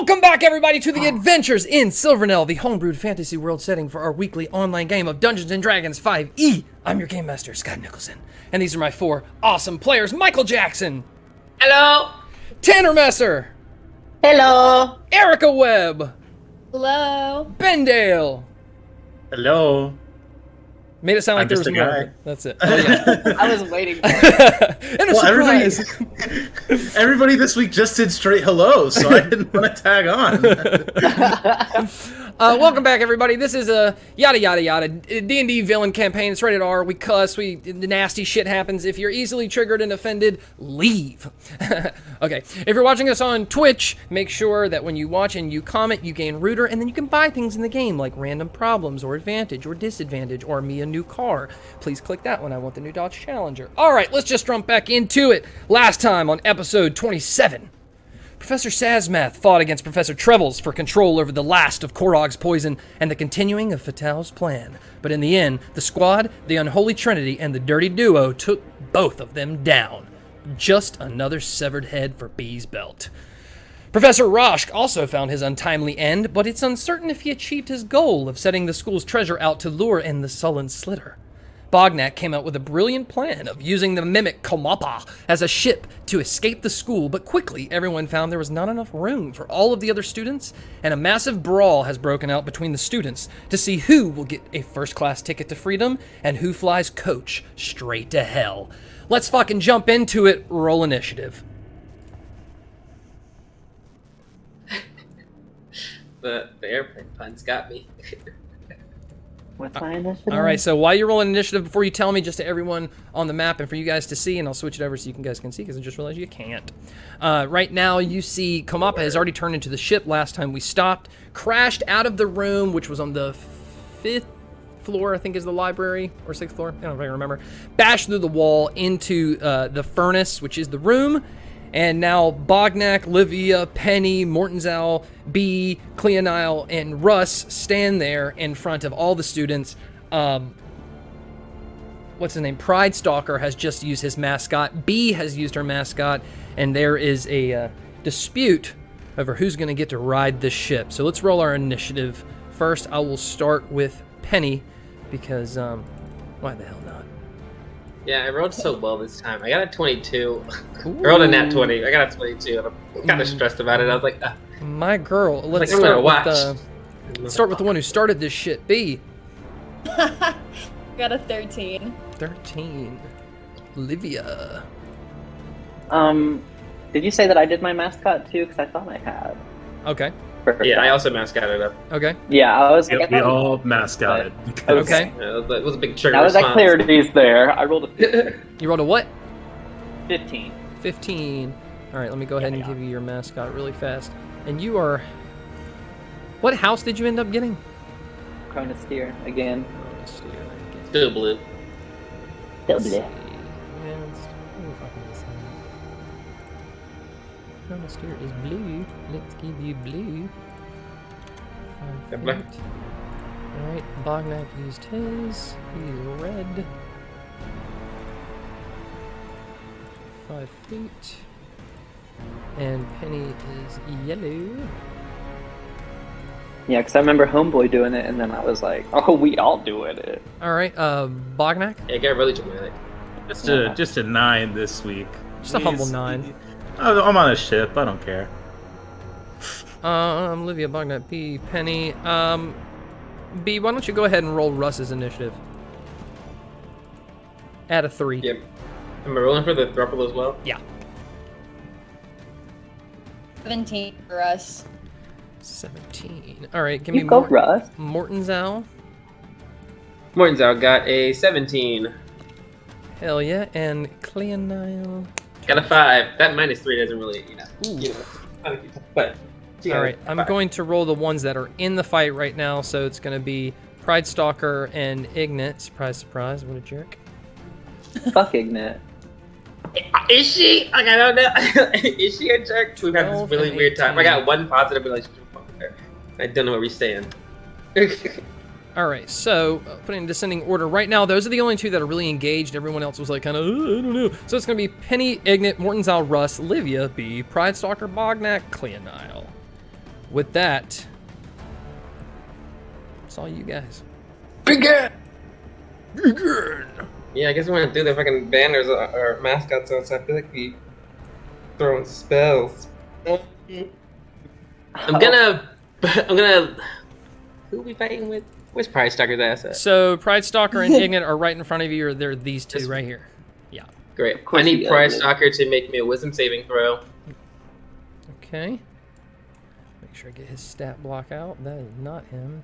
Welcome back, everybody, to the Adventures in Silvernell, the homebrewed fantasy world setting for our weekly online game of Dungeons & Dragons 5e. I'm your game master, Scott Nicholson, and these are my four awesome players: Michael Jackson. Hello. Tanner Messer. Hello. Erica Webb. Hello. Ben Dale. Hello. Made it sound like there was more. Guy. That's it. Oh, yeah. I was waiting for it. And a surprise. Everybody this week just did straight hello, so I didn't want to tag on. Welcome back, everybody. This is a yada yada yada D&D villain campaign. It's rated R. We cuss. The nasty shit happens. If you're easily triggered and offended, leave. Okay. If you're watching us on Twitch, make sure that when you watch and you comment, you gain Rooter, and then you can buy things in the game like random problems or advantage or disadvantage or me a new car. Please click that one. I want the new Dodge Challenger. All right, let's just jump back into it. Last time on episode 27. Professor Sazmath fought against Professor Trevels for control over the last of Korog's poison and the continuing of Fatal's plan. But in the end, the squad, the Unholy Trinity, and the Dirty Duo took both of them down. Just another severed head for B's belt. Professor Roshk also found his untimely end, but it's uncertain if he achieved his goal of setting the school's treasure out to lure in the sullen Slitter. Bognak came up with a brilliant plan of using the mimic Komapa as a ship to escape the school, but quickly everyone found there was not enough room for all of the other students, and a massive brawl has broken out between the students to see who will get a first-class ticket to freedom and who flies coach straight to hell. Let's fucking jump into it. Roll initiative. The airplane puns got me. What's my initiative? All right, so while you're rolling initiative, before you tell me, just to everyone on the map and for you guys to see, and I'll switch it over so you guys can see, because I just realized you can't. Right now, you see Komapa has already turned into the ship last time we stopped, crashed out of the room, which was on the 5th floor, I think is the library, or 6th floor, I don't know if I remember, bashed through the wall into the furnace, which is the room. And now Bognak, Livia, Penny, Mortenzal, B, Cleonile, and Russ stand there in front of all the students. What's his name? Pride Stalker has just used his mascot. B has used her mascot. And there is a dispute over who's going to get to ride this ship. So let's roll our initiative. First, I will start with Penny because, why the hell not? Yeah, I rolled so well this time. I got a 22. I rolled a nat 20. I got a 22. And I'm kind of stressed about it. I was like, my girl. Let's like, start with the one who started this shit. B. Got a 13. 13. Livia. Did you say that I did my mascot too? Because I thought I had. Okay. Yeah, I also mascotted up. Okay. Yeah, I was. Yep, we all mascotted. Okay. Yeah, it was a big trigger Now that response. clarity's there, I rolled a 15. You rolled a what? 15. 15. All right, let me go ahead and give you your mascot really fast. And you are... What house did you end up getting? Chronosteer again. Still blue. Chronosteer is blue. Let's give you blue. Black. Alright, Bognak used his. He's red. 5 feet. And Penny is yellow. Yeah, because I remember Homeboy doing it, and then I was like, oh, we all doing it. Alright, Bognak? Yeah, get really dramatic. Just a 9 this week. Just a humble 9. I'm on a ship. I don't care. Livia, Bognak, B, Penny. B, why don't you go ahead and roll Russ's initiative? Add a 3. Yep. Am I rolling for the thruple as well? Yeah. 17 for us. 17. All right, give me Go, Russ. Mortenzal. Mortenzal got a 17. Hell yeah, and Cleonile. Got a 5. That minus 3 doesn't really, but. All right, I'm going to roll the ones that are in the fight right now. So it's going to be Pride Stalker and Ignat. Surprise, surprise! What a jerk. Fuck Ignat. Is she? Like, I don't know. Is she a jerk? We've had this really weird time. I got one positive relationship with her. I don't know where we stand. All right, so putting in descending order right now, those are the only two that are really engaged. Everyone else was like kind of, I don't know. So it's going to be Penny, Ignat, Mortenzal, Russ, Livia, B, Pride Stalker, Bognak, Cleonile. with that, it's all you guys. Begin! Yeah, I guess we want to do the fucking banners or mascots on, so I feel like we throwing spells. I'm gonna. Who are we fighting with? Where's Pride Stalker's ass at? So Pride Stalker and Ignat are right in front of you, or they're these two right here. Yeah. Great. course I need he Pride does. Stalker to make me a wisdom saving throw. Okay. Make sure I get his stat block out. That is not him.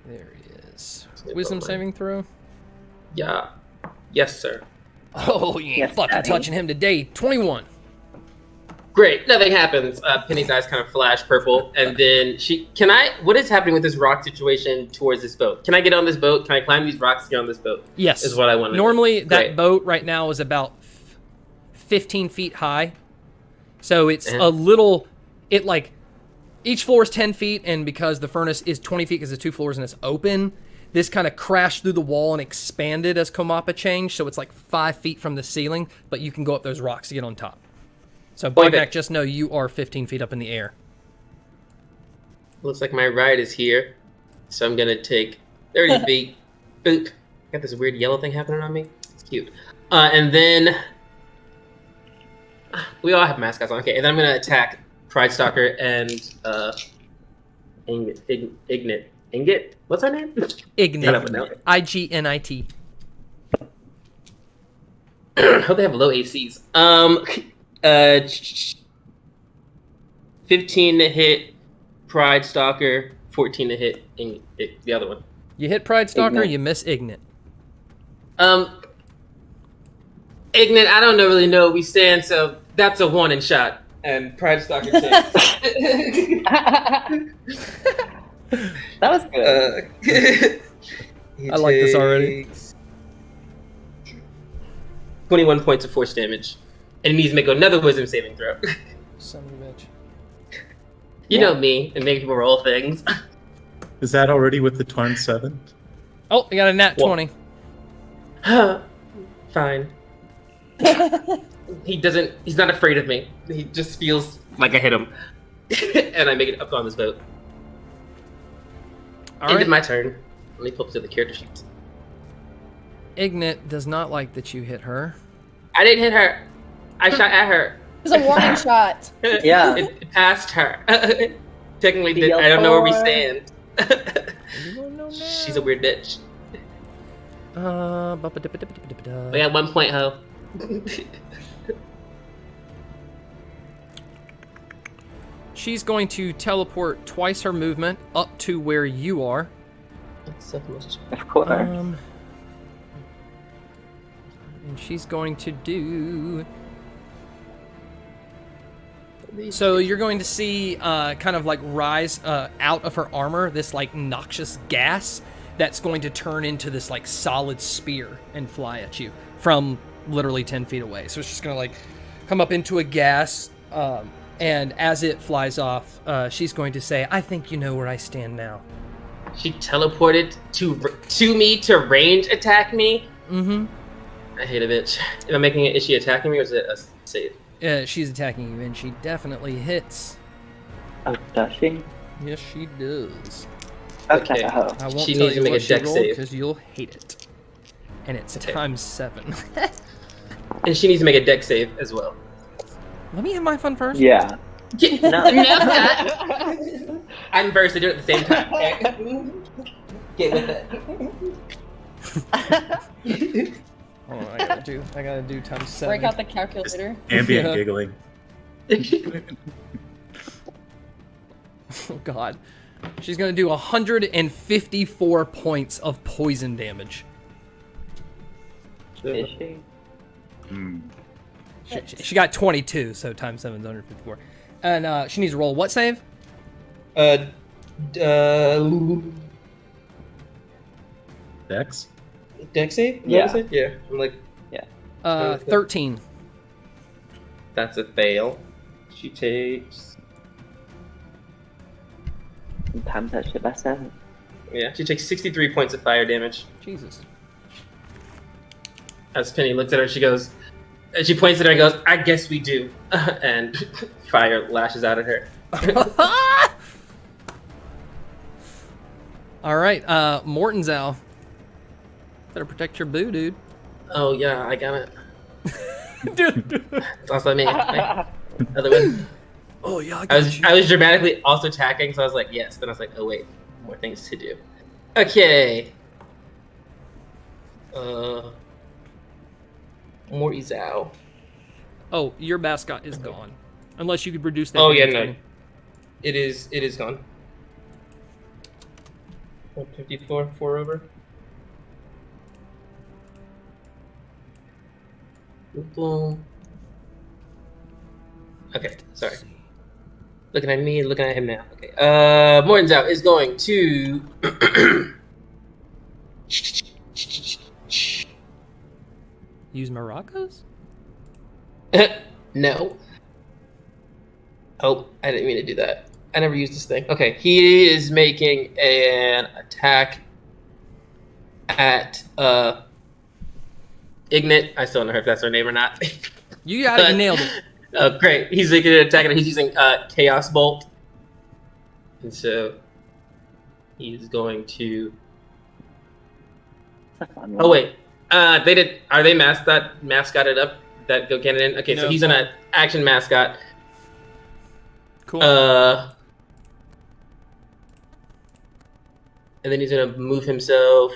There he is. Wisdom saving throw. Yeah. Yes, sir. Oh, you ain't Yes, fucking Daddy. touching him today. 21. Great. Nothing happens. Penny's eyes kind of flash purple, and then she. Can I? What is happening with this rock situation towards this boat? Can I get on this boat? Can I climb these rocks to get on this boat? Yes. Is what I want to do. Normally, that Great. boat right now is about 15 feet high. So it's Uh-huh. a little. It like. Each floor is 10 feet, and because the furnace is 20 feet because it's 2 floors and it's open, this kind of crashed through the wall and expanded as Komapa changed. So it's like 5 feet from the ceiling, but you can go up those rocks to get on top. So Wait, Bognak, just know you are 15 feet up in the air. Looks like my ride is here, so I'm gonna take 30 feet. Boop. Got this weird yellow thing happening on me. It's cute. And then we all have mascots on. Okay, and then I'm gonna attack Pride Stalker and Ignat. Ingot? What's her name? Ignite. I-G-N-I-T. Hope they have low ACs. 15 to hit Pride Stalker, 14 to hit the other one. You hit Pride Stalker, Ignite. you miss Ignat. Ignat, I don't really know where we stand, so that's a one in shot. And Pride Stalker takes. That was good. I like this already. 21 points of force damage. And he needs to make another wisdom saving throw. Son of a bitch. You know me, and make people roll things. Is that already with the turn 7? Oh, you got a nat Well- 20. Fine. He's not afraid of me. He just feels like I hit him. And I make it up on this boat. All End right. of my turn. Let me pull up to the character sheet. Ignat does not like that you hit her. I didn't hit her. I shot at her. It was a warning shot. Yeah. It passed her. Technically, The I don't know where we boy. stand. You don't know now. She's a weird bitch. We got 1 point, ho. She's going to teleport twice her movement up to where you are. Of course. And she's going to do. So you're going to see kind of like rise out of her armor this like noxious gas that's going to turn into this like solid spear and fly at you from literally 10 feet away. So it's just going to like come up into a gas, and as it flies off, she's going to say, "I think you know where I stand now." She teleported to me to range attack me. Mm-hmm. I hate a bitch. Am I making it? Is she attacking me or is it a save? She's attacking you, and she definitely hits. Oh, does she? Yes, she does. Okay. Okay. Oh. I won't She tell needs to you make what a she dex rolled save. because you'll hate it. And it's Okay. times 7. And she needs to make a dex save as well. Let me have my fun first. Yeah. Get, No. I'm first. They do it at the same time. Okay? Get with it. Oh, I gotta do times 7. Break out the calculator. Ambient Yeah. giggling. Oh god. She's gonna do 154 points of poison damage. Is she? Hmm. She got 22, so times 7 is 154. And she needs to roll what save? Dex? Dex save? Yeah. Yeah. I'm like, 13. that's a fail. She takes. Times that shit by 7. Yeah, she takes 63 points of fire damage. Jesus. As Penny looks at her, she goes, And she points at her and goes, "I guess we do." And fire lashes out at her. All right, Mortenzow. Better protect your boo, dude. Oh yeah, I got it. Dude. It's also me. Right? Other one. Oh yeah, I I was dramatically also attacking, so I was like, yes. Then I was like, oh wait, more things to do. Okay. More Izao. Oh, your mascot is gone. Unless you could reduce that. Oh yeah, damage no. rating. It is gone. 154, 4 over. Boom. Okay, sorry. Looking at me, looking at him now. Okay. Mortenzow is going to Use maracas? No. Oh, I didn't mean to do that. I never used this thing. Okay, he is making an attack at Ignit. I still don't know if that's her name or not. You got it. You nailed it. Oh, great. He's making an attack and he's using Chaos Bolt. And so he's going to... Oh, wait. Are they mascotted up? That go cannon in? Okay, No. so he's an action mascot. Cool. And then he's gonna move himself.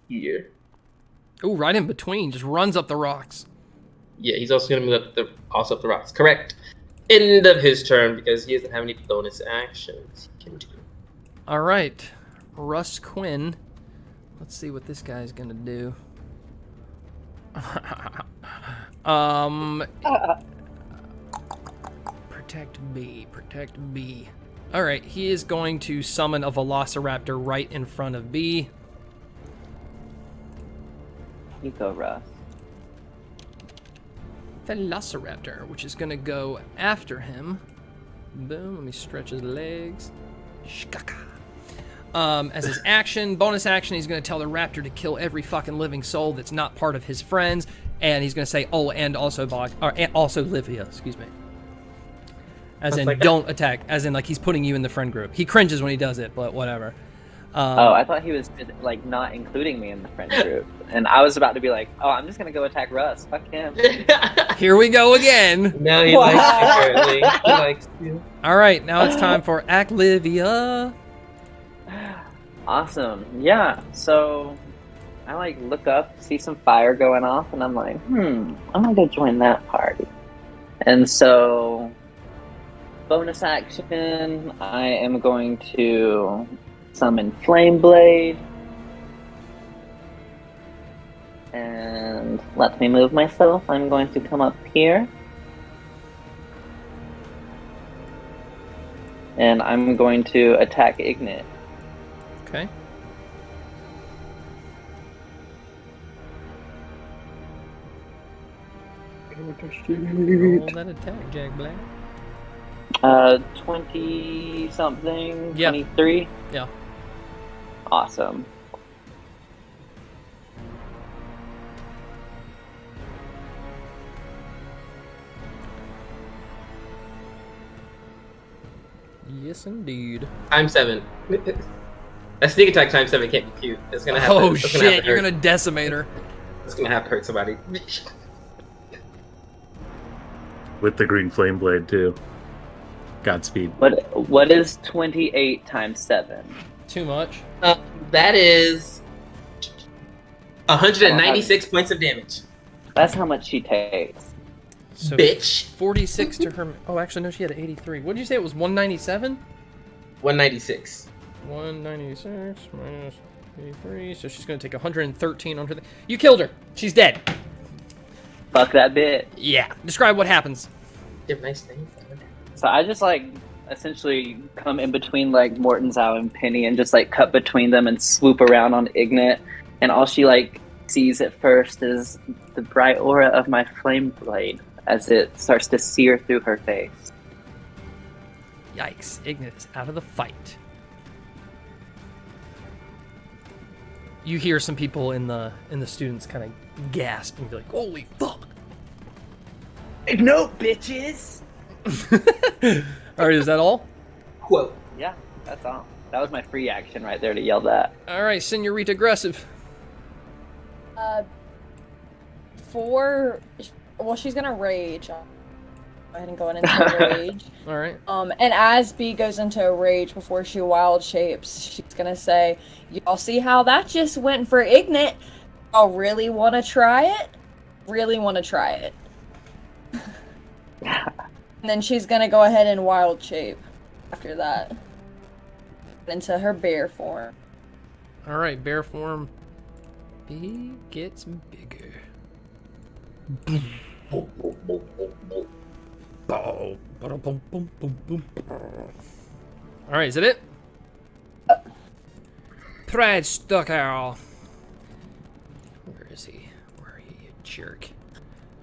Here. Ooh, right in between. Just runs up the rocks. Yeah, he's also gonna move up the rocks. Correct. End of his turn because he doesn't have any bonus actions he can do. All right, Russ Quinn. Let's see what this guy's gonna do. Protect B. Protect B. All right, he is going to summon a Velociraptor right in front of B. You go, Russ. Velociraptor, which is gonna go after him. Boom, let me stretch his legs. Shkaka. As his action, bonus action, he's gonna tell the raptor to kill every fucking living soul that's not part of his friends, and he's gonna say, oh, and also and also Livia, excuse me. As in, like don't attack, as in, like, he's putting you in the friend group. He cringes when he does it, but whatever. Oh, I thought he was like not including me in the friend group, and I was about to be like, "Oh, I'm just gonna go attack Russ. Fuck him." Here we go again. No, he likes you, apparently. He likes you. All right, now it's time for Act Livia. Awesome. Yeah. So I like look up, see some fire going off, and I'm like, I'm gonna go join that party. And so, bonus action, I am going to summon Flame Blade. And let me move myself. I'm going to come up here. And I'm going to attack Ignit. Okay. Roll that attack, Jack Black. 20 something, Yeah. 23. Yeah. Awesome. Yes, indeed. Times 7. A sneak attack times 7 can't be cute. It's gonna have Oh to, it's gonna have shit, to you're hurt. gonna decimate her. It's gonna have to hurt somebody. With the green flame blade too. Godspeed. What is 28 times 7? Too much. That is 196 points of damage. That's how much she takes. So Bitch. 46 to her. Oh, actually, no, she had 83. What did you say? It was 197? 196. 196 minus 83. So she's gonna take 113 on her. You killed her. She's dead. Fuck that bit. Yeah. Describe what happens. You have nice things. So I just like essentially come in between like Mortenzow and Penny and just like cut between them and swoop around on Ignit. And all she like sees at first is the bright aura of my flame blade as it starts to sear through her face. Yikes. Ignit is out of the fight. you hear some people in the students kind of gasp and be like, "Holy fuck!" No, bitches. All right, is that all? Quote. Yeah, that's all. That was my free action right there to yell that. All right, Senorita Gressive. She's gonna rage. Go ahead and go into a rage. All right. And as B goes into a rage before she wild shapes, she's gonna say, "Y'all see how that just went for Ignite? Y'all really want to try it? Really want to try it?" And then she's gonna go ahead and wild shape after that into her bear form. All right, bear form. B gets bigger. All right, is that it? Pride Stucker. Where is he? Where are you, you jerk?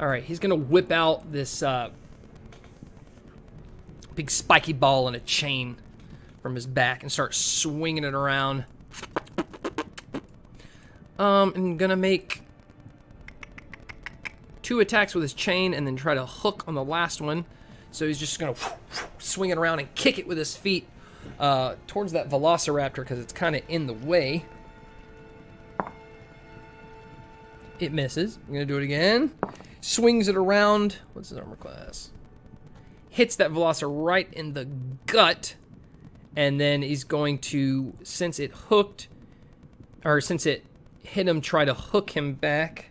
All right, he's gonna whip out this big spiky ball and a chain from his back and start swinging it around. And gonna make 2 attacks with his chain and then try to hook on the last one. So he's just gonna swing it around and kick it with his feet towards that velociraptor because it's kind of in the way. It misses. I'm gonna do it again. Swings it around. What's his armor class? Hits that velociraptor right in the gut. And then he's going to, since it hit him, try to hook him back.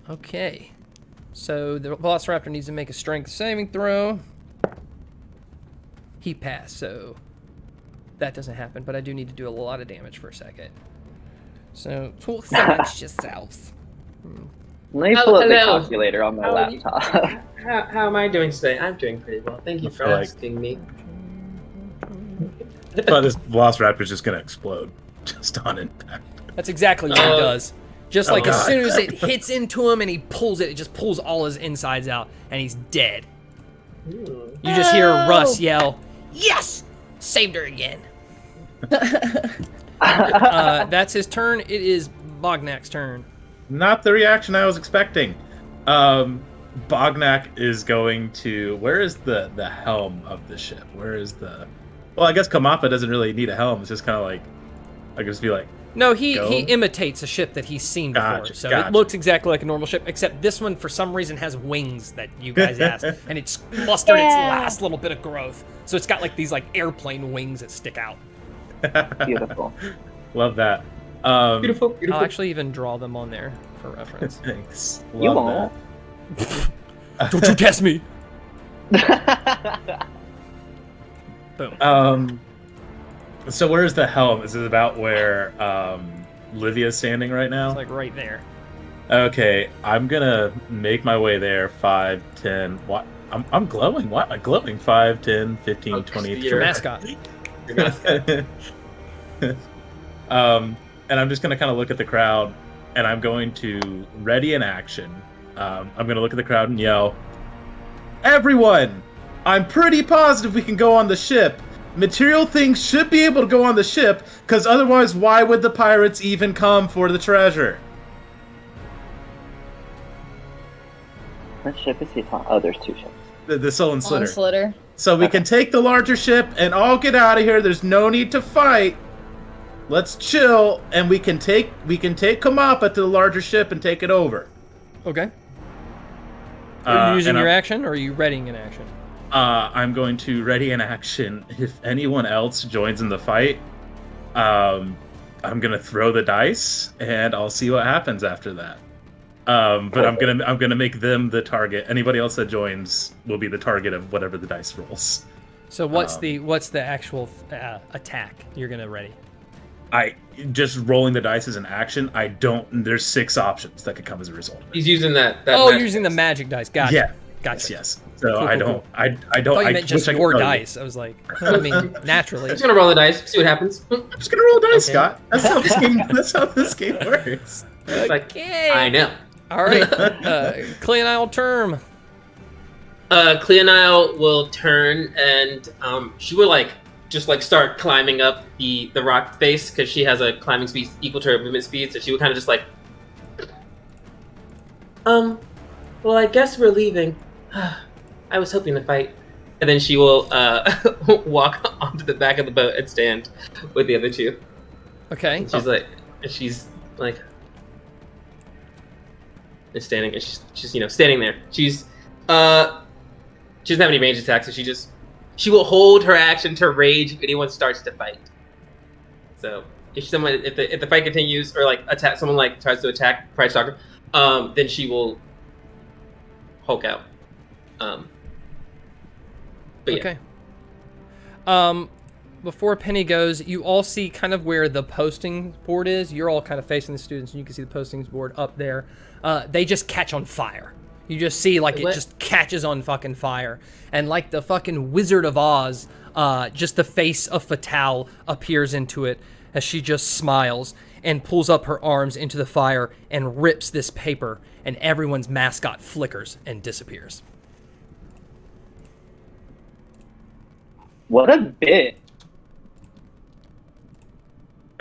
Okay. So the velociraptor needs to make a strength saving throw. He passed, so that doesn't happen, but I do need to do a lot of damage for a second. So, talk amongst yourselves. Let me pull up the Hello. calculator on my How are you- laptop. How am I doing today? I'm doing pretty well. Thank you for I feel like- asking me. But this Velociraptor's just gonna explode, just on impact. That's exactly what he does. Just like as God. soon as it hits into him and he pulls it, it just pulls all his insides out, and he's dead. You just hear Russ yell, "Yes! Saved her again." That's his turn. It is Bognak's turn. Not the reaction I was expecting. Bognak is going to. Where is the helm of the ship? Where is the? Well, I guess Kamapa doesn't really need a helm. It's just kind of like, I just be like, No, he Go. imitates a ship that he's seen before. Gotcha, So gotcha. it looks exactly like a normal ship, except this one, for some reason, has wings that you guys asked. And it's clustered its last little bit of growth. So it's got like these like airplane wings that stick out. Beautiful. love that. Beautiful, I'll beautiful. actually even draw them on there for reference. Thanks. You Love won't. Don't you test me! Boom. So where's the helm? Is it about where Livia's standing right now? It's like right there. Okay, I'm gonna make my way there. 5, 10. What? I'm glowing. Why am I glowing? 5, 10, 15, Oh, 20. you're- Your mascot. Your mascot. And I'm just gonna kind of look at the crowd, and I'm going to ready an action. I'm gonna look at the crowd and yell, "Everyone! I'm pretty positive we can go on the ship. Material things should be able to go on the ship, because otherwise, why would the pirates even come for the treasure?" What ship is he talking? Oh, there's 2 ships. The Sullen Long Slitter. Slitter. So we can take the larger ship and all get out of here. There's no need to fight. Let's chill, and we can take Kamapa to the larger ship and take it over. Okay. Are you using and your I'm- action, or are you readying an action? I'm going to ready an action. If anyone else joins in the fight, I'm gonna throw the dice, and I'll see what happens after that. But I'm gonna make them the target. Anybody else that joins will be the target of whatever the dice rolls. So what's the actual attack you're gonna ready? I just rolling the dice is an action. I don't. There's 6 options that could come as a result of it. He's using that. Oh, magic using the dice. magic dice. Gotcha. Yeah. Gotcha. Yes. So Cool, I cool, don't. cool. I I don't. thought you I meant just wish I could your tell you. dice. I was like, I mean, naturally. Just gonna roll the dice, see what happens. I'm just gonna roll dice, Okay. Scott. That's how this game. That's how this game works. It's like, Okay. I know. All right. Cleonile term. Cleonile will turn and she will like just like start climbing up the rock face because she has a climbing speed equal to her movement speed. So she would kind of just like, well, I guess we're leaving. I was hoping to fight. And then she will walk onto the back of the boat and stand with the other two. Okay. And she's like, is standing, and she's standing there. She doesn't have any range attacks, so she will hold her action to rage if anyone starts to fight. So if the fight continues or like someone like tries to attack Price Doctor, then she will Hulk out. But yeah. Okay. Before Penny goes, you all see kind of where the posting board is. You're all kind of facing the students, and you can see the postings board up there. They just catch on fire. You just see like it just catches on fucking fire. And like the fucking Wizard of Oz, just the face of Fatale appears into it as she just smiles and pulls up her arms into the fire and rips this paper, and everyone's mascot flickers and disappears. What a bitch.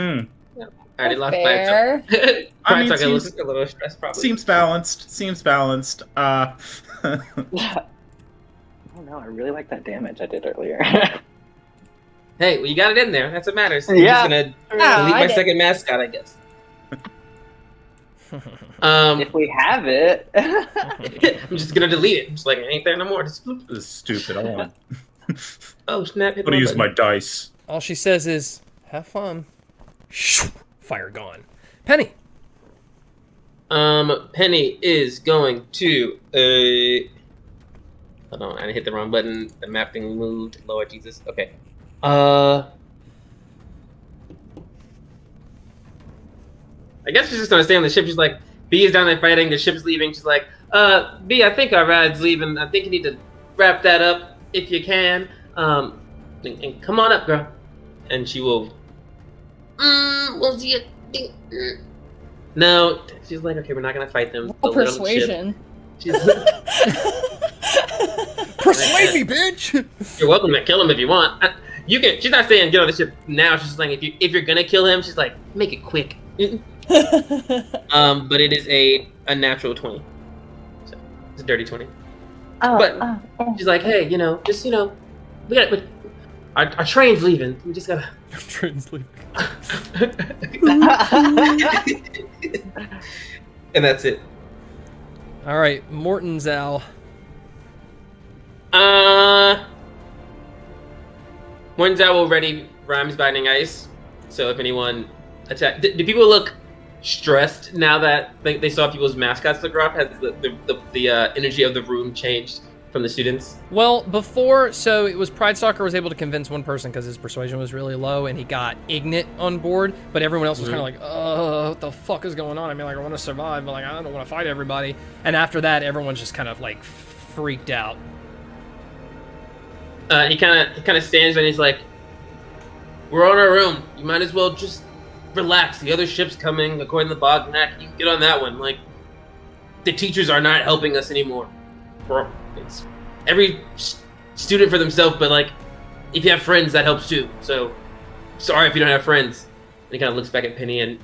I already lost Fair. by itself. I mean, a little stressed, probably. Seems balanced. Oh no, I really like that damage I did earlier. Hey, well, you got it in there. That's what matters. Yeah. I'm just gonna Oh, delete I my did. second mascot, I guess. If we have it. I'm just gonna delete it. I'm just like, it ain't there no more. Just bloop. This is stupid. I want. Oh snap! I'm gonna use my dice. All she says is, have fun. Shoo, fire gone. Penny. Penny is going to hold on, I hit the wrong button. The map thing moved. Lord Jesus. Okay. I guess she's just gonna stay on the ship. She's like, B is down there fighting. The ship's leaving. She's like, B, I think our ride's leaving. I think you need to wrap that up if you can. And come on up, girl. And she will. We'll see you. No, she's like, okay, we're not gonna fight them. Oh, They'll let 'em ship. persuasion. She's Persuade me, bitch! You're welcome to kill him if you want. You can. She's not saying get on the ship now. She's just like, if you're gonna kill him, she's like, make it quick. But it is a natural 20. So it's a dirty 20. But she's like, hey, we got our train's leaving. We just gotta. Train's leaving. And that's it. All right, Morton's owl. Morton's owl already rhymes binding ice. So if anyone attack, do people look stressed now that they saw people's mascots look rough? Has the energy of the room changed from the students? Well, before, so it was Pride Stalker was able to convince one person because his persuasion was really low, and he got Ignite on board, but everyone else was kind of like, what the fuck is going on? I mean, like, I want to survive, but like, I don't want to fight everybody. And after that, everyone's just kind of like freaked out. He kind of stands and he's like, we're on our room. You might as well just relax. The other ship's coming, according to the Bognak. You can get on that one. Like, the teachers are not helping us anymore. It's every student for themselves, but like, if you have friends, that helps too. So, sorry if you don't have friends. And he kind of looks back at Penny and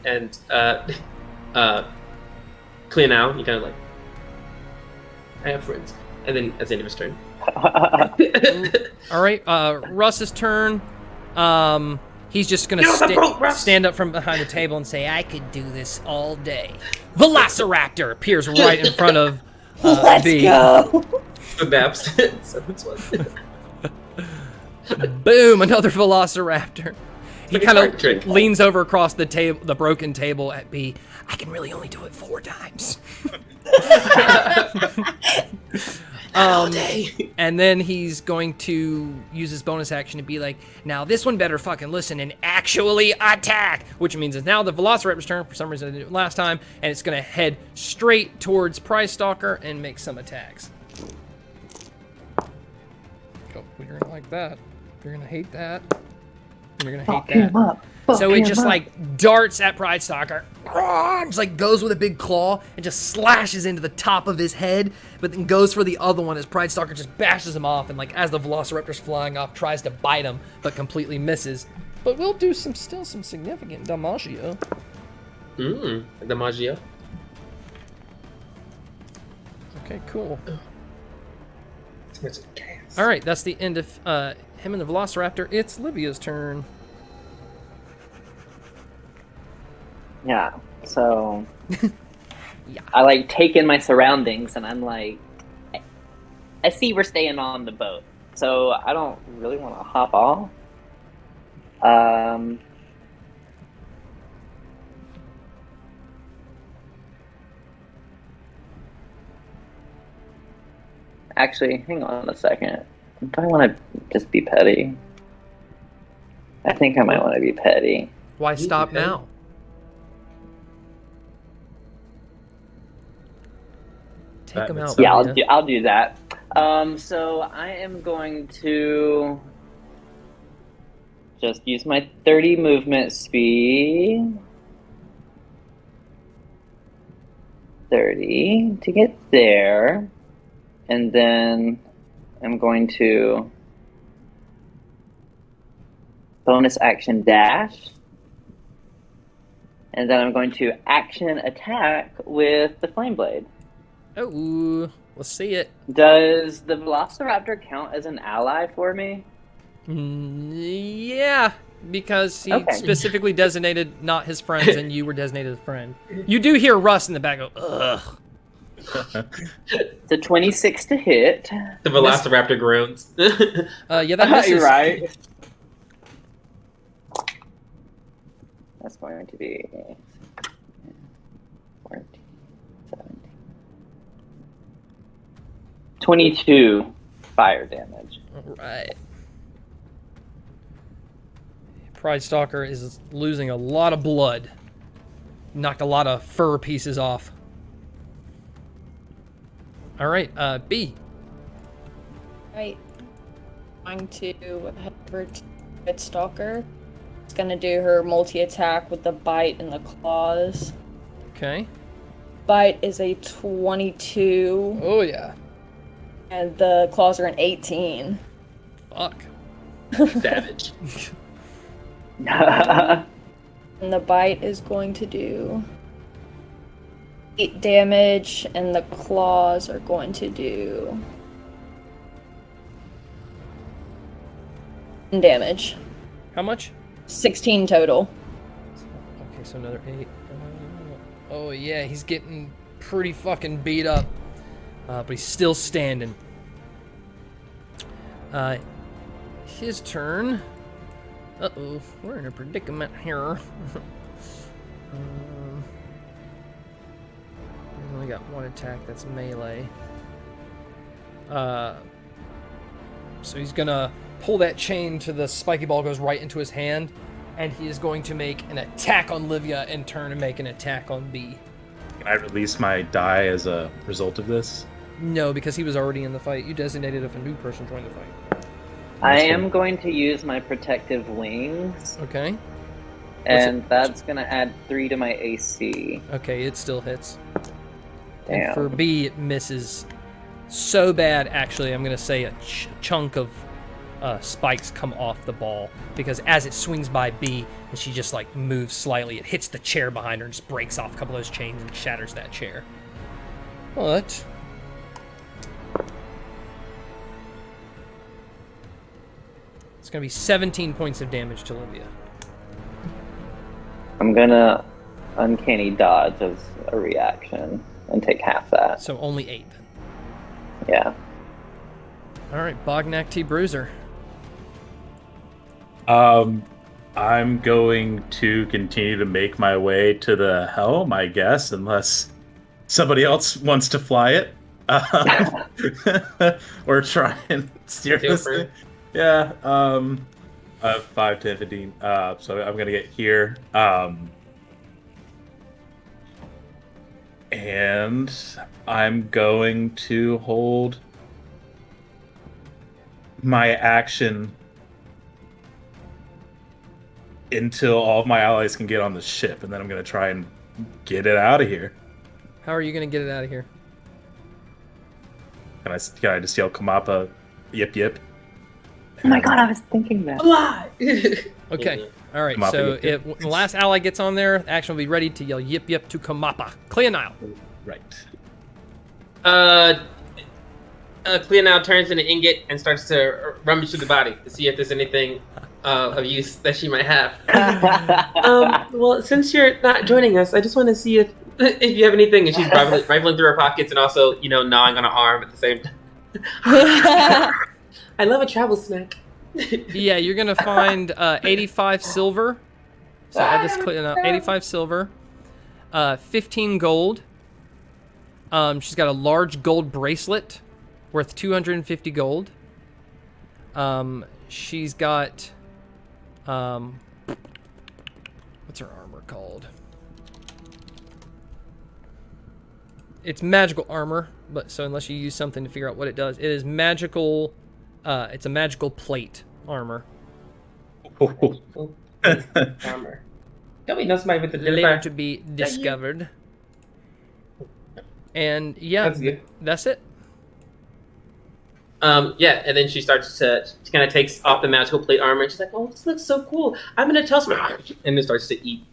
Clea now. He kind of like, I have friends. And then that's the end of his turn. All right, Russ's turn. He's just gonna stand up from behind the table and say, I could do this all day. Velociraptor appears right in front of Let's B. go. Snaps. Boom, another Velociraptor. He like a kind card trick. of leans over across the table, the broken table at B. I can really only do it 4 times. All day. And then he's going to use his bonus action to be like, now this one better fucking listen and actually attack, which means it's now the Velociraptor's turn. For some reason I didn't do it last time, and it's going to head straight towards Price Stalker and make some attacks. Oh, you're going to like that. You're going to hate that. You're going to hate Fuck him that. up. So it just like darts at Pride Stalker. Just like goes with a big claw and just slashes into the top of his head, but then goes for the other one as Pride Stalker just bashes him off, and like as the Velociraptor's flying off, tries to bite him, but completely misses. But we'll do still some significant damaggio. Damaggio. Okay, cool. That's gas. All right, that's the end of him and the Velociraptor. It's Livia's turn. Yeah. So Yeah. I like take in my surroundings, and I'm like, I see we're staying on the boat, so I don't really want to hop off. Actually, hang on a second. Do I want to just be petty? I think I might want to be petty. Why stop okay. now? Take That him would out. Yeah, Livia. I'll do that. So I am going to just use my 30 movement speed. 30 to get there. And then I'm going to bonus action dash. And then I'm going to action attack with the flame blade. Oh, let's see it. Does the Velociraptor count as an ally for me? Yeah, because he Okay. specifically designated not his friends, and you were designated a friend. You do hear Russ in the back go, ugh. It's a 26 to hit. The Velociraptor groans. Yeah, that misses. You're right. That's going to be 14, 17. 22 fire damage. All right. Pride Stalker is losing a lot of blood. Knocked a lot of fur pieces off. All right, B. Right. Going to head over to Red Stalker. It's gonna do her multi-attack with the bite and the claws. Okay. Bite is a 22, Oh, yeah. and the claws are an 18. Fuck. Savage. And the bite is going to do 8 damage, and the claws are going to do 10 damage. How much? 16 total. Okay, so another 8. Oh, yeah, he's getting pretty fucking beat up. But he's still standing. His turn. Uh-oh, we're in a predicament here. He's only got one attack, that's melee. So he's gonna pull that chain to the spiky ball, goes right into his hand, and he is going to make an attack on Livia and turn and make an attack on B. Can I release my die as a result of this? No, because he was already in the fight. You designated if a new person joined the fight. I am going to use my protective wings, Okay. and that's going to add 3 to my AC. Okay, it still hits. Damn. And for B, it misses so bad, actually, I'm going to say a chunk of spikes come off the ball, because as it swings by B and she just like moves slightly, it hits the chair behind her and just breaks off a couple of those chains and shatters that chair. But it's going to be 17 points of damage to Livia. I'm going to uncanny dodge as a reaction and take half that. So only 8 then. Yeah. All right, Bognak T Bruiser. I'm going to continue to make my way to the helm, I guess, unless somebody else wants to fly it. Or try and steer Feel this free. thing. Yeah, 5, 10, 15. So I'm gonna get here. And I'm going to hold my action until all of my allies can get on the ship, and then I'm gonna try and get it out of here. How are you gonna get it out of here? Can I just yell Kamapa, yip yip? Oh my god, I was thinking that. Alive! Okay. All right. Kamapa, So yip, yip. when the last ally gets on there, action will be ready to yell yip yip to Kamapa. Cleonile. Right. Clea now turns into Ingot and starts to rummage through the body to see if there's anything of use that she might have. Well, since you're not joining us, I just want to see if you have anything. And she's rifling through her pockets and also, gnawing on her arm at the same time. I love a travel snack. Yeah, you're gonna find 85 silver. So add this Cleonile. 85 silver. 15 gold. She's got a large gold bracelet worth 250 gold. She's got what's her armor called? It's magical armor, but so unless you use something to figure out what it does, it is magical. It's a magical plate armor. Armor. Don't we know somebody with the Later to be discovered. And yeah, That's good. that's it. Yeah, and then she kind of takes off the magical plate armor, and she's like, "Oh, this looks so cool! I'm gonna tell someone," and then starts to eat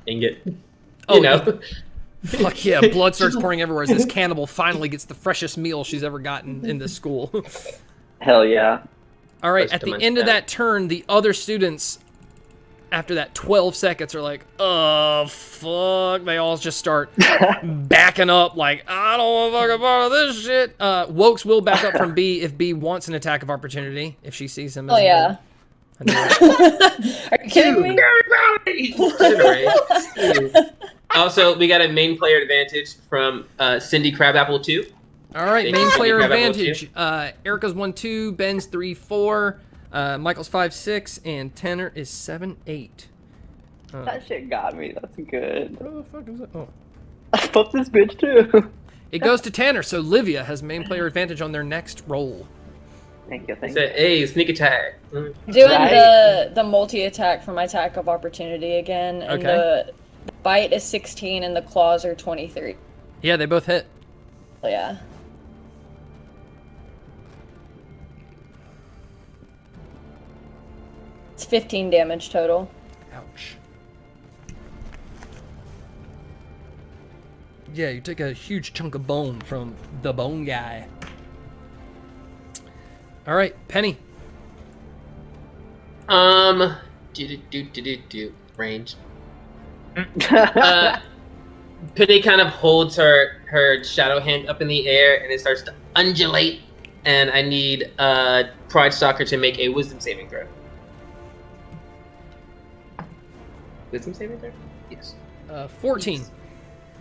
Ingot. Fuck yeah, blood starts pouring everywhere as this cannibal finally gets the freshest meal she's ever gotten in this school. Hell yeah. All right, Let's at the demonstrate end of that. that turn, the other students, after that 12 seconds, are like, oh, fuck. They all just start backing up like, I don't want to fucking part of this shit. Wokes will back up from B if B wants an attack of opportunity, if she sees him. Oh, yeah. I know it. Are you kidding me? Also, we got a main player advantage from Cindy Crabapple 2. All right, Thank main you. player Grab that one, advantage. Erica's 1-2, Ben's 3-4, Michael's 5-6, and Tanner is 7-8. That shit got me. That's good. What the fuck is that? Oh. I fucked this bitch too. It goes to Tanner, so Livia has main player advantage on their next roll. Thank you. Said, hey, sneak attack. Doing Right. the multi-attack for my attack of opportunity again, and Okay. the bite is 16 and the claws are 23. Yeah, they both hit. So yeah. It's 15 damage total. Ouch. Yeah, you take a huge chunk of bone from the bone guy. All right, Penny. Range. Penny kind of holds her shadow hand up in the air and it starts to undulate. And I need Pride Stalker to make a wisdom saving throw. Wisdom saving throw? Yes. 14.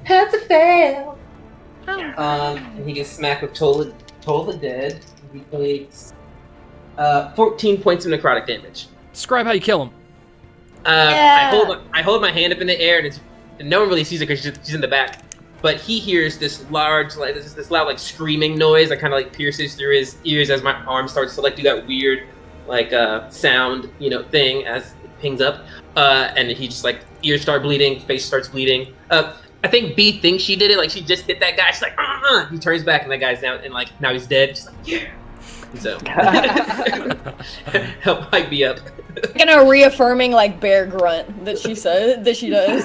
That's a fail. And he gets smacked with Toll the Dead. He takes 14 points of necrotic damage. Describe how you kill him. Yeah. I hold my hand up in the air, and no one really sees it because she's in the back. But he hears this large, this loud, like screaming noise that kind of like pierces through his ears as my arm starts to like do that weird, like sound, thing as it pings up. And he just like ears start bleeding, face starts bleeding. I think B thinks she did it, like she just hit that guy. She's like, He turns back, and that guy's now he's dead. She's like, yeah. And so help hype me up. Like a reaffirming like bear grunt that she said that she does.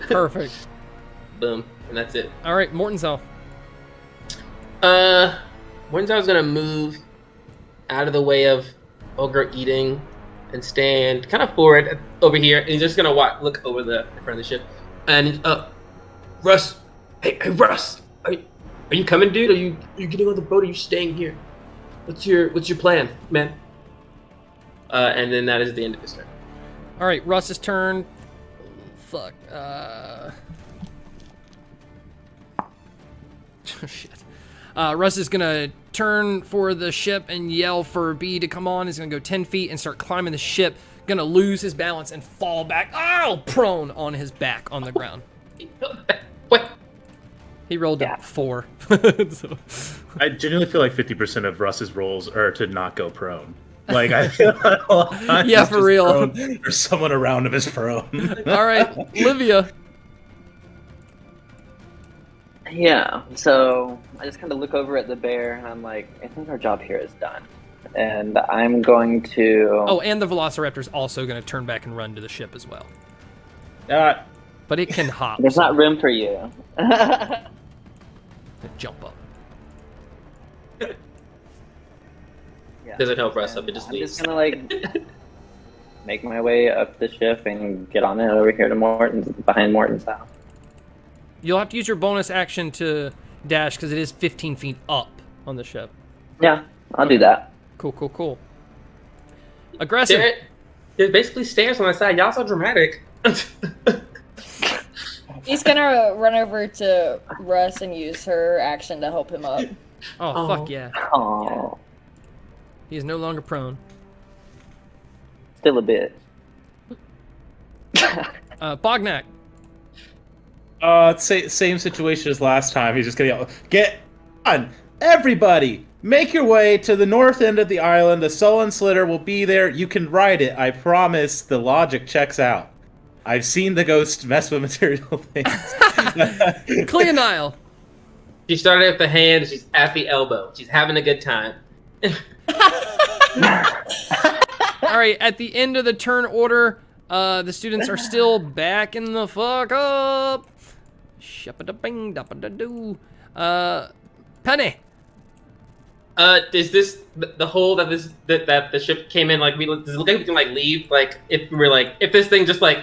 Perfect. Boom, and that's it. All right, Mortenzell. Mortenzell's gonna move out of the way of Ogre eating and stand kind of forward over here, and he's just gonna look over the front of the ship. And Russ, hey Russ, are you coming, dude? Are you getting on the boat? Or are you staying here? What's your plan, man? And then that is the end of his turn. All right, Russ's turn. Fuck. Shit. Russ is gonna turn for the ship and yell for B to come on. He's gonna go 10 feet and start climbing the ship. Gonna lose his balance and fall back, prone on his back on the ground. What? He rolled Yeah. a 4. So- I genuinely feel like 50% of Russ's rolls are to not go prone. Like I feel like a lot of times Yeah, he's for just real. prone, or someone around him is prone. All right, Livia. Yeah, so I just kind of look over at the bear and I'm like, I think our job here is done. And I'm going to. Oh, and the Velociraptor's also going to turn back and run to the ship as well. Uh, But it can hop. There's not room for you. Jump up. Yeah. Doesn't help us up, it just I'm leaves. just gonna like make my way up the ship and get on it over here to Morton's, behind Morton's house. You'll have to use your bonus action to dash because it is 15 feet up on the ship. Yeah, I'll do that. Cool, cool, cool. Aggressive. There's basically stairs on the side. Y'all so dramatic. He's gonna run over to Russ and use her action to help him up. Oh, fuck yeah. Oh, He is no longer prone. still a bit. Bognak. same situation as last time. He's just gonna yell, "Get on, everybody! Make your way to the north end of the island. The Sullen Slitter will be there. You can ride it. I promise. The logic checks out. I've seen the ghost mess with material things." Cleonile. She started at the hand, she's at the elbow. She's having a good time. All right, at the end of the turn order, the students are still backing the fuck up. Shappa-da-bing, dappa-da-doo. Penny. Is this the hole that that the ship came in? Like, does it look like we can like leave? Like, if this thing just like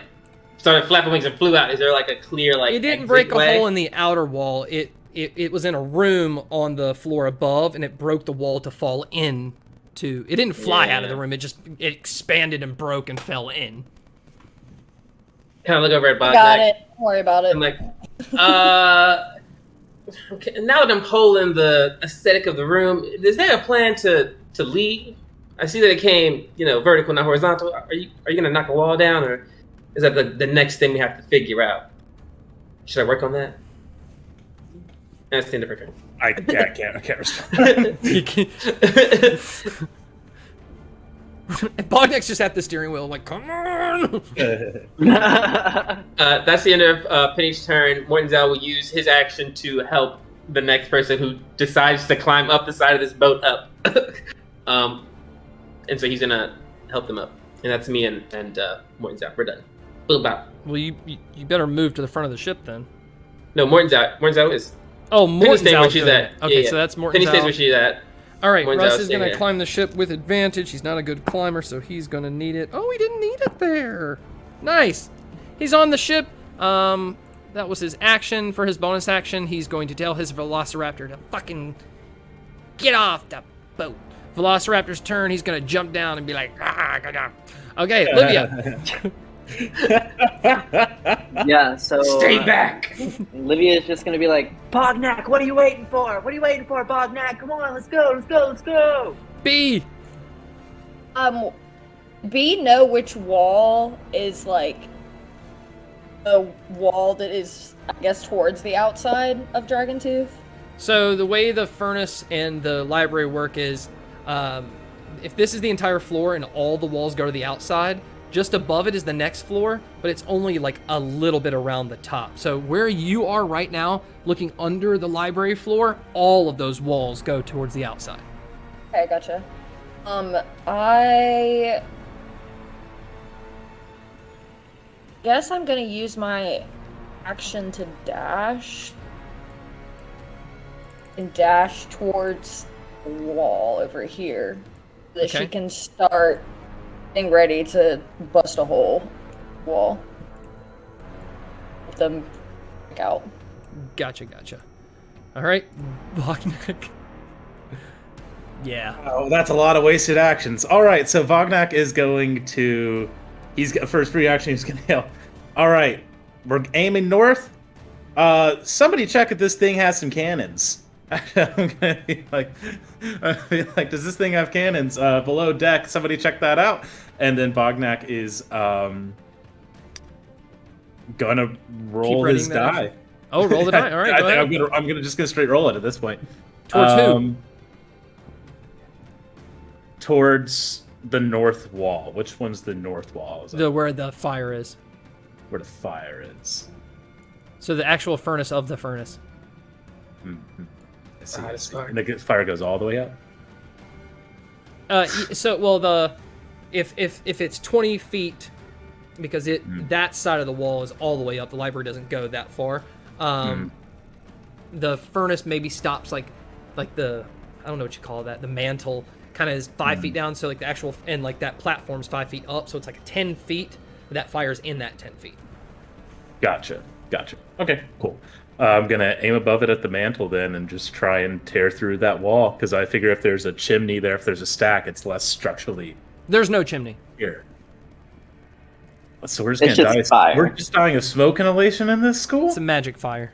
started flapping wings and flew out, is there like a clear like? It didn't exit break a way? hole in the outer wall. It was in a room on the floor above, and it broke the wall to fall in. It didn't fly out of the room. It expanded and broke and fell in. Kind of look over at Bognak. Got it. Don't worry about it. I'm like, okay, now that I'm holding the aesthetic of the room, is there a plan to leave? I see that it came, vertical, not horizontal. Are you gonna knock a wall down, or is that the next thing we have to figure out? Should I work on that? That's the end of her turn. I can't respond. Bognak's just at the steering wheel, like, come on! That's the end of Penny's turn. Mortenzel will use his action to help the next person who decides to climb up the side of this boat up. And so he's gonna help them up. And that's me and Mortenzel. We're done. Boom, bop. Well, you better move to the front of the ship then. No, Mortenzel. Mortenzel is... Oh, Penny stays where Mortenzel's she's doing at. it. Okay, Yeah. so that's Mortenzel. Penny stays where she's at. All right, Mortenzel's Russ is staying going to there. climb the ship with advantage. He's not a good climber, so he's going to need it. Oh, he didn't need it there. Nice. He's on the ship. That was his action. For his bonus action, he's going to tell his Velociraptor to fucking get off the boat. Velociraptor's turn. He's going to jump down and be like, get down. Okay, Livia. Yeah, so Stay back! Livia is just gonna be like, Bognak, what are you waiting for? What are you waiting for, Bognak? Come on, let's go, let's go, let's go. B. B know which wall is like the wall that is, I guess, towards the outside of Dragontooth. So the way the furnace and the library work is, if this is the entire floor and all the walls go to the outside, just above it is the next floor, but it's only like a little bit around the top. So where you are right now, looking under the library floor, all of those walls go towards the outside. Okay, gotcha. I guess I'm gonna use my action to dash and dash towards the wall over here so that Okay. she can start getting ready to bust a hole wall. Let them break out. Gotcha. All right, Bognak. Yeah. Oh, that's a lot of wasted actions. All right, so Bognak is going to... for his free action, he's going to yell, all right, we're aiming north. Somebody check if this thing has some cannons. I'm going to be like, does this thing have cannons? Below deck, somebody check that out. And then Bognak is going to roll reading his that die. action. Oh, roll the die. All right, I go think ahead. I'm gonna just gonna straight roll it at this point. Towards who? Towards the north wall. Which one's the north wall? Where the fire is. Where the fire is. So the actual furnace of the furnace. Mm-hmm. I see. Hottest fire. And the fire goes all the way up. If it's 20 feet, because that side of the wall is all the way up. The library doesn't go that far. The furnace maybe stops like the, I don't know what you call that. The mantle kind of is 5 feet down. So like the actual, and like that platform's 5 feet up. So it's like 10 feet. That fire's in that 10 feet. Gotcha. Okay, cool. I'm going to aim above it at the mantle then and just try and tear through that wall. Because I figure if there's a chimney there, if there's a stack, it's less structurally. There's no chimney. Here. So we're just going to die. Fire. We're just dying of smoke inhalation in this school? It's a magic fire.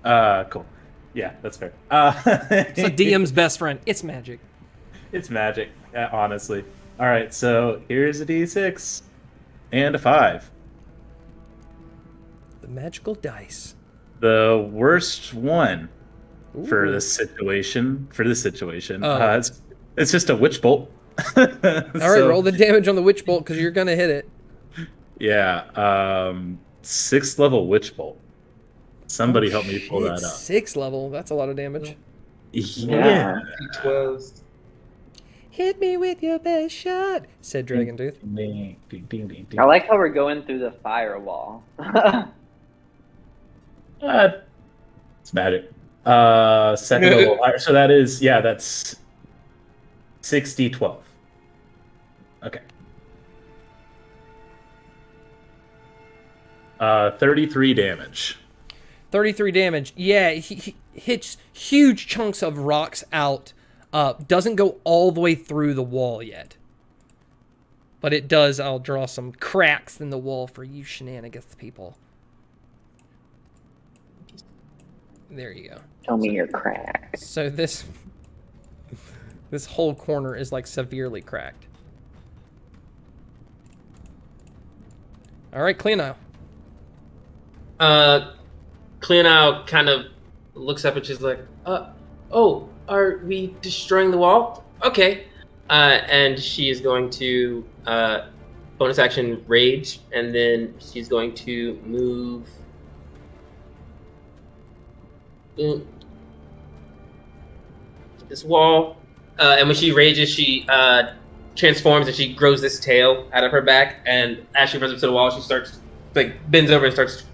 Cool. Yeah, that's fair. It's a DM's best friend. It's magic. It's magic, honestly. All right, so here's a D6 and a 5. The magical dice. The worst one for Ooh. this situation. Oh. It's just a witch bolt. All right, roll the damage on the witch bolt because you're gonna hit it. Yeah, 6th level witch bolt. Somebody help me pull that up. 6th level. That's a lot of damage. Yeah. D12s. Hit me with your best shot, said Dragontooth. I like how we're going through the firewall. It's magic. 2nd level higher. So that's 6d12. Okay. 33 damage. 33 damage. Yeah, he hits huge chunks of rocks out. Doesn't go all the way through the wall yet. But it does. I'll draw some cracks in the wall for you shenanigans people. There you go. Tell me your cracks. So this whole corner is like severely cracked. All right, Cleano. Cleano kind of looks up and she's like, oh, are we destroying the wall? Okay. And she is going to bonus action rage, and then she's going to move this wall. And when she rages, she transforms and she grows this tail out of her back. And as she runs up to the wall, she starts bends over and starts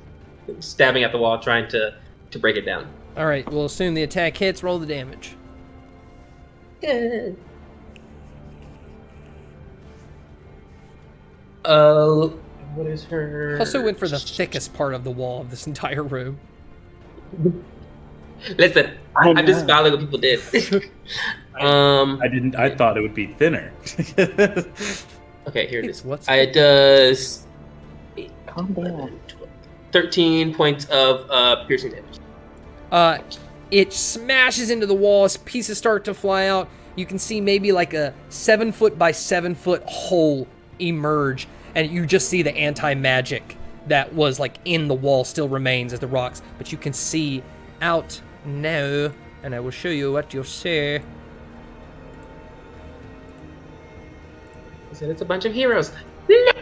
stabbing at the wall, trying to break it down. All right, we'll assume the attack hits. Roll the damage. Good. What is her? Also went for the thickest part of the wall of this entire room. Listen, I'm just following what people did. I didn't. I thought it would be thinner. Okay, here it is. What's It does Calm down. 13 points of piercing damage. It smashes into the wall as pieces start to fly out. You can see maybe like a 7 foot by 7 foot hole emerge, and you just see the anti-magic that was like in the wall still remains as the rocks, but you can see out now, and I will show you what you'll see. I said it's a bunch of heroes. You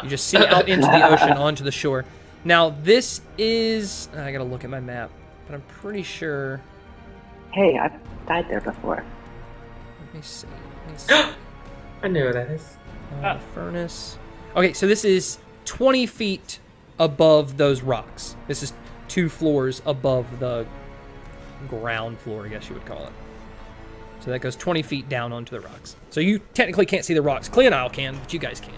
just see out into the ocean onto the shore. Now this is, I gotta look at my map, but I'm pretty sure. Hey, I've died there before. Let me see. I know what that is. Furnace. Okay, so this is 20 feet above those rocks. This is 2 floors above the ground floor, I guess you would call it. So that goes 20 feet down onto the rocks. So you technically can't see the rocks. Clea and I can, but you guys can.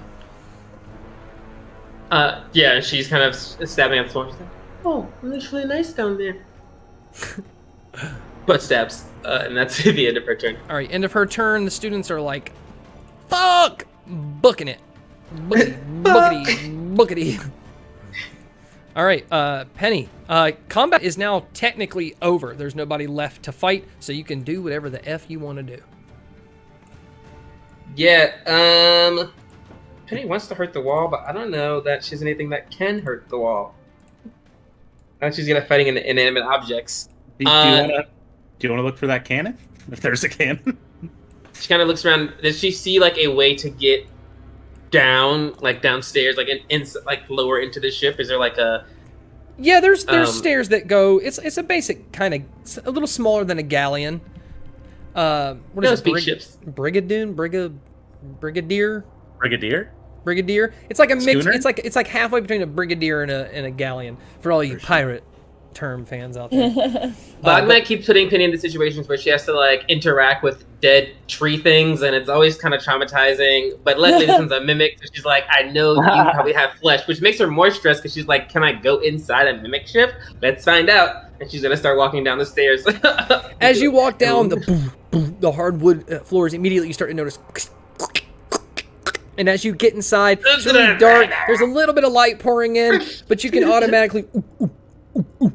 Yeah, she's kind of stabbing at the floor. She's like, oh, it's really nice down there. Butt stabs, and that's the end of her turn. All right, end of her turn. The students are like, fuck! Booking it. Bookity. All right, Penny. Combat is now technically over. There's nobody left to fight, so you can do whatever the F you want to do. Yeah, Penny wants to hurt the wall, but I don't know that she has anything that can hurt the wall. I think she's good at fighting inanimate objects. Do you want to look for that cannon? If there's a cannon. She kind of looks around. Does she see like a way to get down, like downstairs, like like lower into the ship? Is there like a? Yeah, there's stairs that go. It's a basic kind of a little smaller than a galleon. What is it? Ships. Brigadier. Brigadier. It's like a mix. Schooner? It's like halfway between a brigadier and a galleon for all you pirate term fans out there. Bognak keeps putting Penny into situations where she has to like interact with dead tree things, and it's always kind of traumatizing. But luckily, this one's a mimic, so she's like, I know you probably have flesh, which makes her more stressed because she's like, can I go inside a mimic ship? Let's find out. And she's gonna start walking down the stairs. As you walk down the hardwood floors, immediately you start to notice. And as you get inside, it's really dark. There's a little bit of light pouring in, but you can automatically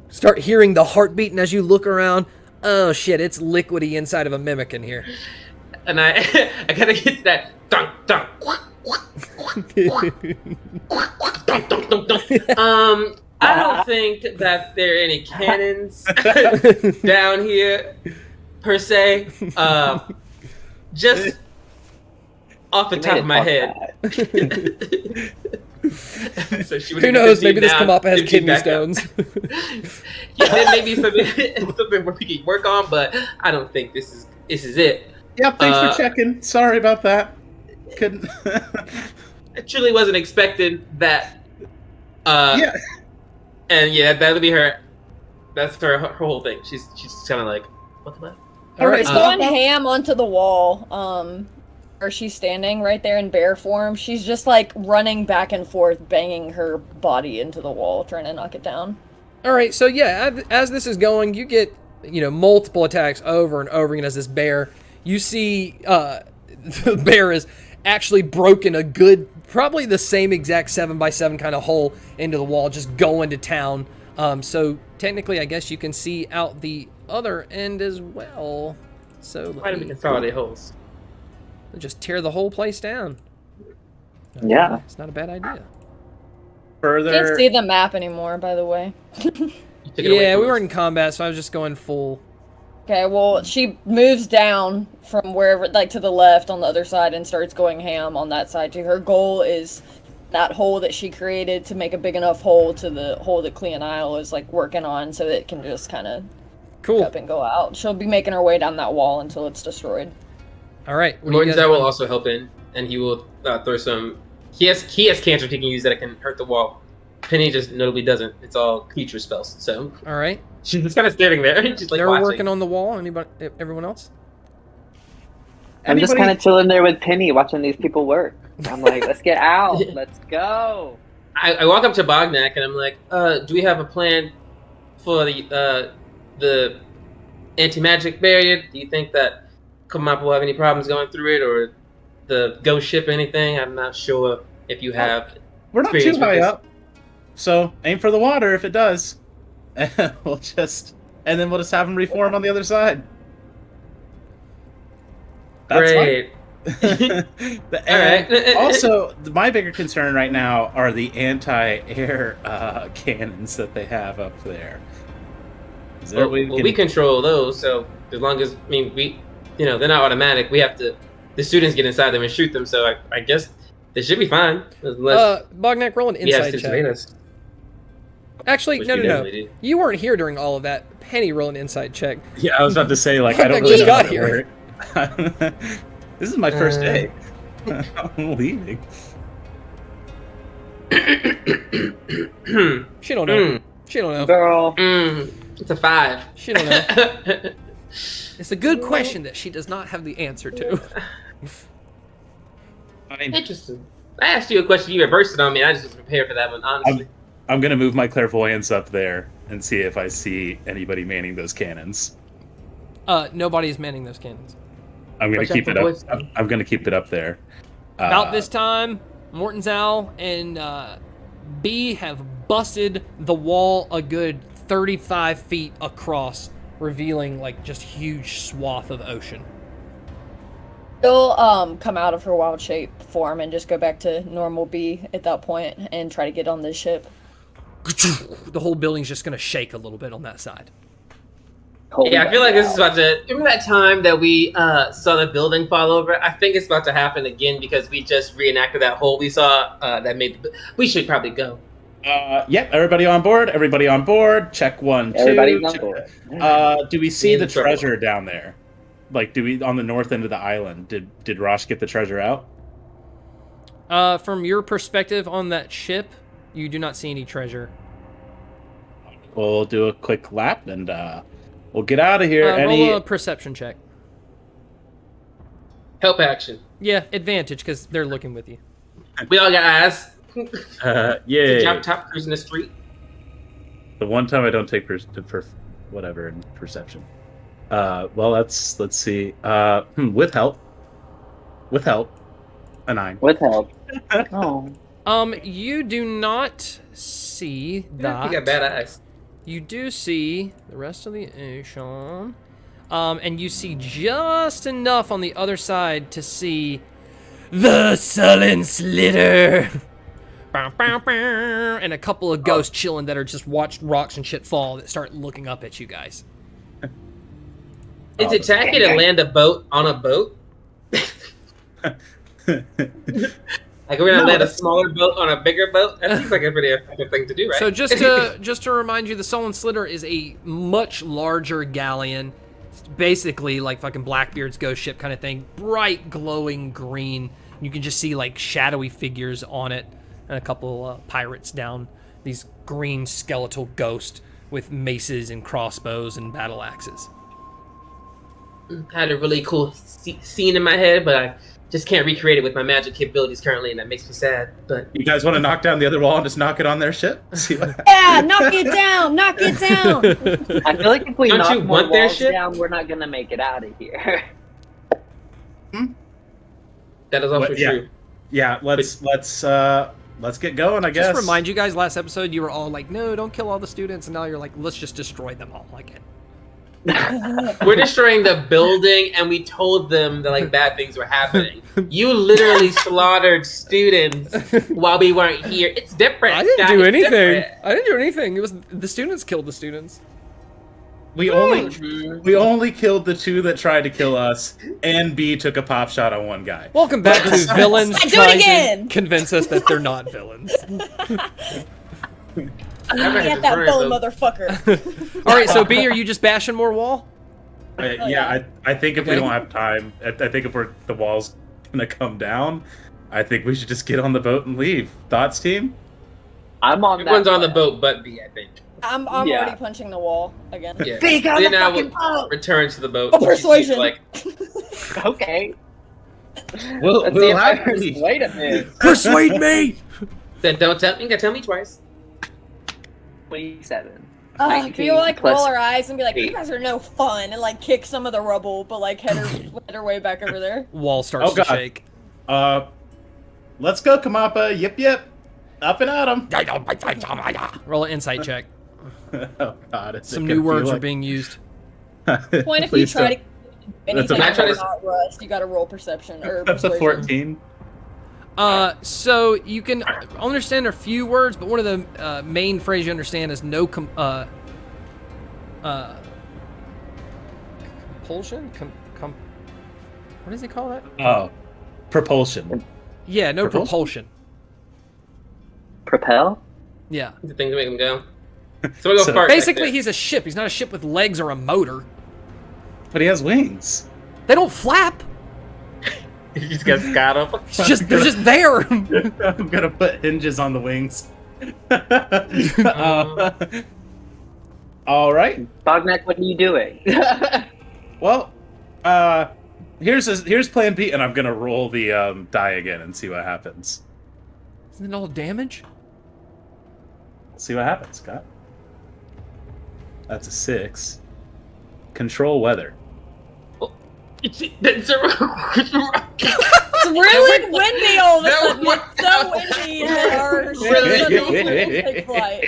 start hearing the heartbeat. And as you look around, oh shit, it's liquidy inside of a mimic in here. And I gotta get to that. Dunk, dunk. I don't think that there are any cannons down here, per se. Just off the top of my head. So who knows? Maybe this Kamappa has kidney stones. Yeah, there may be something we can work on, but I don't think this is it. Yeah, thanks for checking. Sorry about that. Couldn't. I truly wasn't expecting that. Yeah. And yeah, that'll be her. That's her whole thing. She's kind of like, what the fuck? All right, It's going ham onto the wall. Where she's standing right there in bear form. She's just like running back and forth, banging her body into the wall, trying to knock it down. All right, so yeah, as this is going, you get multiple attacks over and over again as this bear. You see the bear is actually broken a good, probably the same exact 7x7 kind of hole into the wall, just going to town. So technically, I guess you can see out the other end as well. So why do we consolidate holes? Just tear the whole place down. Yeah. It's not a bad idea. Further. Can't see the map anymore, by the way. Yeah, we weren't in combat, so I was just going full. Okay, well, she moves down from wherever, like to the left on the other side, and starts going ham on that side too. Her goal is that hole that she created to make a big enough hole to the hole that Cleonile is like working on, so that it can just kind of up and go out. She'll be making her way down that wall until it's destroyed. All right. Mortenzel will also help in, and he will throw some. He has cantrips he can use that can hurt the wall. Penny just notably doesn't. It's all creature spells. So all right, she's just kind of standing there. She's like they're watching. working on the wall. Anybody? Everyone else? I'm just kind of chilling there with Penny, watching these people work. I'm like, let's get out. Let's go. I walk up to Bognak and I'm like, do we have a plan for the anti-magic barrier? Do you think that Kamappa will have any problems going through it, or the ghost ship or anything? I'm not sure if you have. We're not too high up, so aim for the water if it does. And then we'll just have them reform on the other side. That's great. All right. Also, my bigger concern right now are the anti-air cannons that they have up there. We control those, so as long as they're not automatic. We have to. The students get inside them and shoot them. So I guess they should be fine. Unless Bognak, roll an insight check. Actually, no. Do. You weren't here during all of that. Penny, roll an insight check. Yeah, I was about to say I don't really know how to work. This is my first day. I'm leaving. She don't know. She don't know. Girl. It's a 5. She don't know. It's a good question that she does not have the answer to. Interesting. I asked you a question, you reversed it on me. I just was prepared for that one, honestly. I'm going to move my clairvoyance up there and see if I see anybody manning those cannons. Nobody is manning those cannons. I'm going to keep it up. I'm going to keep it up there. About this time, Mortenzel and B have busted the wall a good 35 feet across, revealing just huge swath of ocean. She'll come out of her wild shape form and just go back to normal B at that point and try to get on this ship. The whole building's just going to shake a little bit on that side. Yeah, I feel like this is about to. Remember that time that we saw the building fall over? I think it's about to happen again because we just reenacted that hole we saw. That made. We should probably go. Yep. Everybody on board. Everybody on board. Check 1, 2. Everybody's on board. Do we see in the trouble. treasure down there? Like, do we on the north end of the island? Did Rosh get the treasure out? From your perspective on that ship, you do not see any treasure. We'll do a quick lap and we'll get out of here. Roll a perception check. Help action. Yeah, advantage because they're looking with you. We all got eyes. Yeah. Jump top cruising the street. The one time I don't take whatever in perception. Well, let's see. With help, a 9. With help. Oh. You do not see that. You got bad eyes. You do see the rest of the ocean. And you see just enough on the other side to see the sullen slitter. Bow, bow, bow, and a couple of ghosts chilling that are just watched rocks and shit fall that start looking up at you guys. Is it tacky to land a boat on a boat? Like we're gonna land a smaller boat on a bigger boat? That seems like a pretty effective thing to do, right? So just to remind you, the Sullen Slitter is a much larger galleon. It's basically like fucking Blackbeard's ghost ship kind of thing. Bright, glowing green. You can just see like shadowy figures on it and a couple pirates down. These green skeletal ghosts with maces and crossbows and battle axes. I had a really cool scene in my head, but I just can't recreate it with my magic capabilities currently, and that makes me sad. But You guys want to knock down the other wall and just knock it on their ship? See what happens? Yeah, knock it down, knock it down. I feel like if we Don't knock you more want their walls shit? down, we're not gonna make it out of here. that is also Yeah. true. Yeah, let's get going. I guess. Just remind you guys, last episode you were all like, no, don't kill all the students, and now you're like, let's just destroy them all again. We're destroying the building, and we told them that like bad things were happening. You literally slaughtered students while we weren't here. It's different. I didn't Scott. do It's anything. different. I didn't do anything. It was the students killed the students. We only killed the 2 that tried to kill us, and B took a pop shot on one guy. Welcome back to villains I do it trying again. to convince us that they're not villains. Get that bone, motherfucker. All right, so B, are you just bashing more wall? Yeah, I think if we Okay. don't have time, I think if the wall's gonna come down, I think we should just get on the boat and leave. Thoughts, team? I'm on Everyone's that on the plan. boat, but B, I think. I'm Yeah. already punching the wall again. Yeah. Big on Leah the now fucking will boat. return to the boat. Oh, She sees, persuasion. like, Okay. We'll Let's see if have I to leave. persuade him then. Persuade me! then don't tell me. You gotta tell me twice. 27. People like plus roll her eyes and be like, "You 8. guys are no fun," and like kick some of the rubble, but like head her way back over there. Wall starts Oh, to God. shake. Let's go, Kamapa. Yip yip. Up and at 'em. Roll an insight check. Oh God, it's Some new words are being used. Point if you try to do That's a- anything That's a- that's not rust, you got to roll perception or That's a persuasion. 14. So you can understand a few words, but one of the main phrases you understand is no compulsion. What does he call that? Oh, propulsion. Yeah, no Propulsion? propulsion. Propel? Yeah. The thing to make him go. So we go So- first. Basically, he's a ship. He's not a ship with legs or a motor. But he has wings. They don't flap. he just gets got up. It's just they're just there. I'm gonna put hinges on the wings. All right. Bognak, what are you doing? Well, here's Plan B, and I'm gonna roll the die again and see what happens. Isn't it all damage? See what happens, Scott. That's a 6. Control weather. It's It's really windy all of a sudden. It's so windy that our ship suddenly take flight.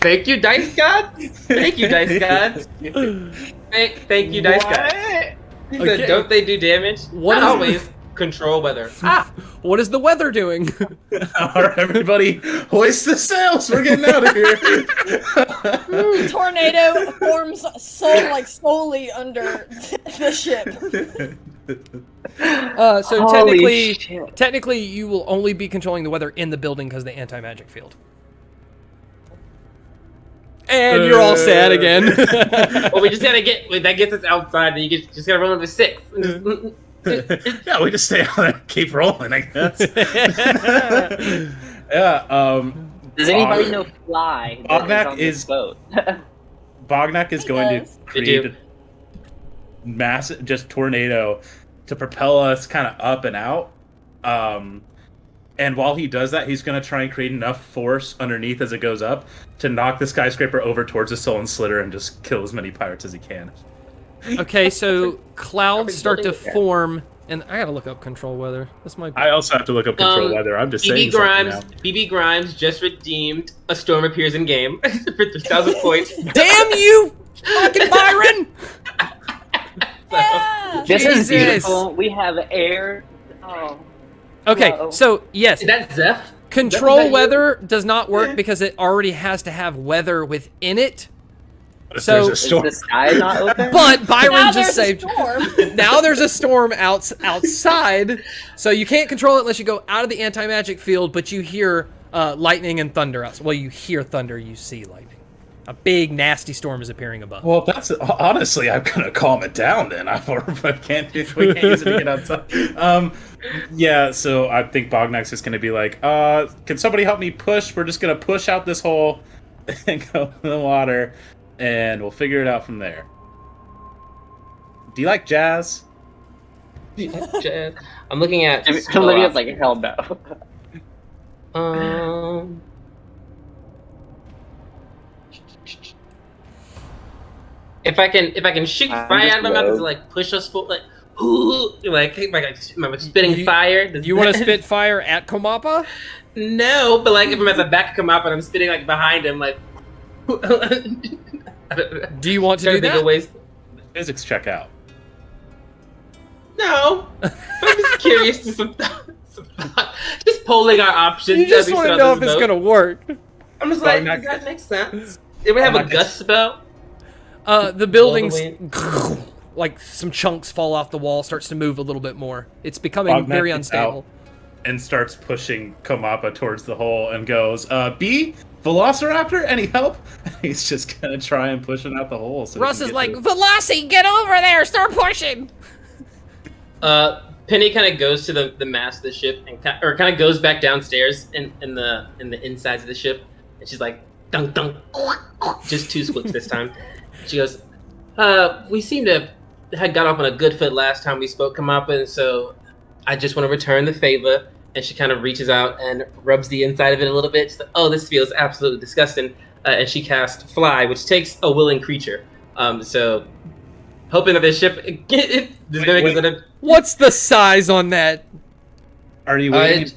Thank you, Dice God. Thank you, Dice God. Thank you, Dice God. He said, Okay. don't they do damage? What Not is- always. control weather. What is the weather doing? All right, everybody, hoist the sails. We're getting out of here. Tornado forms solely under the ship. So Holy shit. technically, you will only be controlling the weather in the building because of the anti-magic field. And you're all sad again. Well, we just gotta that gets us outside, and you just gotta roll another 6. Yeah, we just stay on there and keep rolling, I guess. Yeah. Does anybody know Fly? that Bognak on this is- boat? Bognak is He going does. to create a massive just tornado to propel us kind of up and out. And while he does that, he's going to try and create enough force underneath as it goes up to knock the skyscraper over towards the Sullen Slitter and just kill as many pirates as he can. Okay, so clouds Probably start to building it. form, and I gotta look up control weather. This might be... I also have to look up control weather. I'm just saying BB Grimes just redeemed a storm appears in game for 3,000 points. Damn you, fucking Byron! Yeah. This Jesus. is beautiful. We have air. Oh. Okay, Whoa. so yes, Is that Zeph? control Is that you? weather does not work because it already has to have weather within it. If So- there's a Is storm. the sky not open? But Byron Now just there's a saved. storm. Now there's a storm outside, so you can't control it unless you go out of the anti-magic field. But you hear lightning and thunder outside. Well, you hear thunder, you see lightning. A big nasty storm is appearing above. Well, that's honestly, I'm gonna calm it down then. I can't use it to get outside. Yeah, so I think Bognak's just gonna be like, can somebody help me push? We're just gonna push out this hole and go in the water, and we'll figure it out from there. Do you like jazz? I'm looking at. Olivia's like, hell no. If I can shoot I'm fire just out of my mouth low. to like push us forward, like ooh, like am I spitting fire? Does You want to that- spit fire at Komapa? No, but like if I'm at the back come up and I'm spitting like behind him, like. Do you want to do that? Ways. Physics check out. No, I'm just curious to some thought. Just polling our options. You just as we want sit to on know if this it's boat. gonna work. I'm just like, Bognak- does that make sense? Did we have a Bognak- gust spell? The buildings, way. like some chunks fall off the wall, starts to move a little bit more. It's becoming Bognak very gets unstable. out and starts pushing Komapa towards the hole and goes, B, Velociraptor, any help? He's just gonna try and push him out the hole. So he Russ can is get like, to- Velocity, get over there, start pushing. Penny kind of goes to the mast of the ship and kind of goes back downstairs in the insides of the ship, and she's like, dunk dunk, just 2 squicks this time. She goes, we seem to had got off on a good foot last time we spoke, Kamapa, and so I just want to return the favor. And she kind of reaches out and rubs the inside of it a little bit. She's like, oh, this feels absolutely disgusting. And she casts Fly, which takes a willing creature. So, hoping that this ship... Wait. What's the size on that? Are you waiting?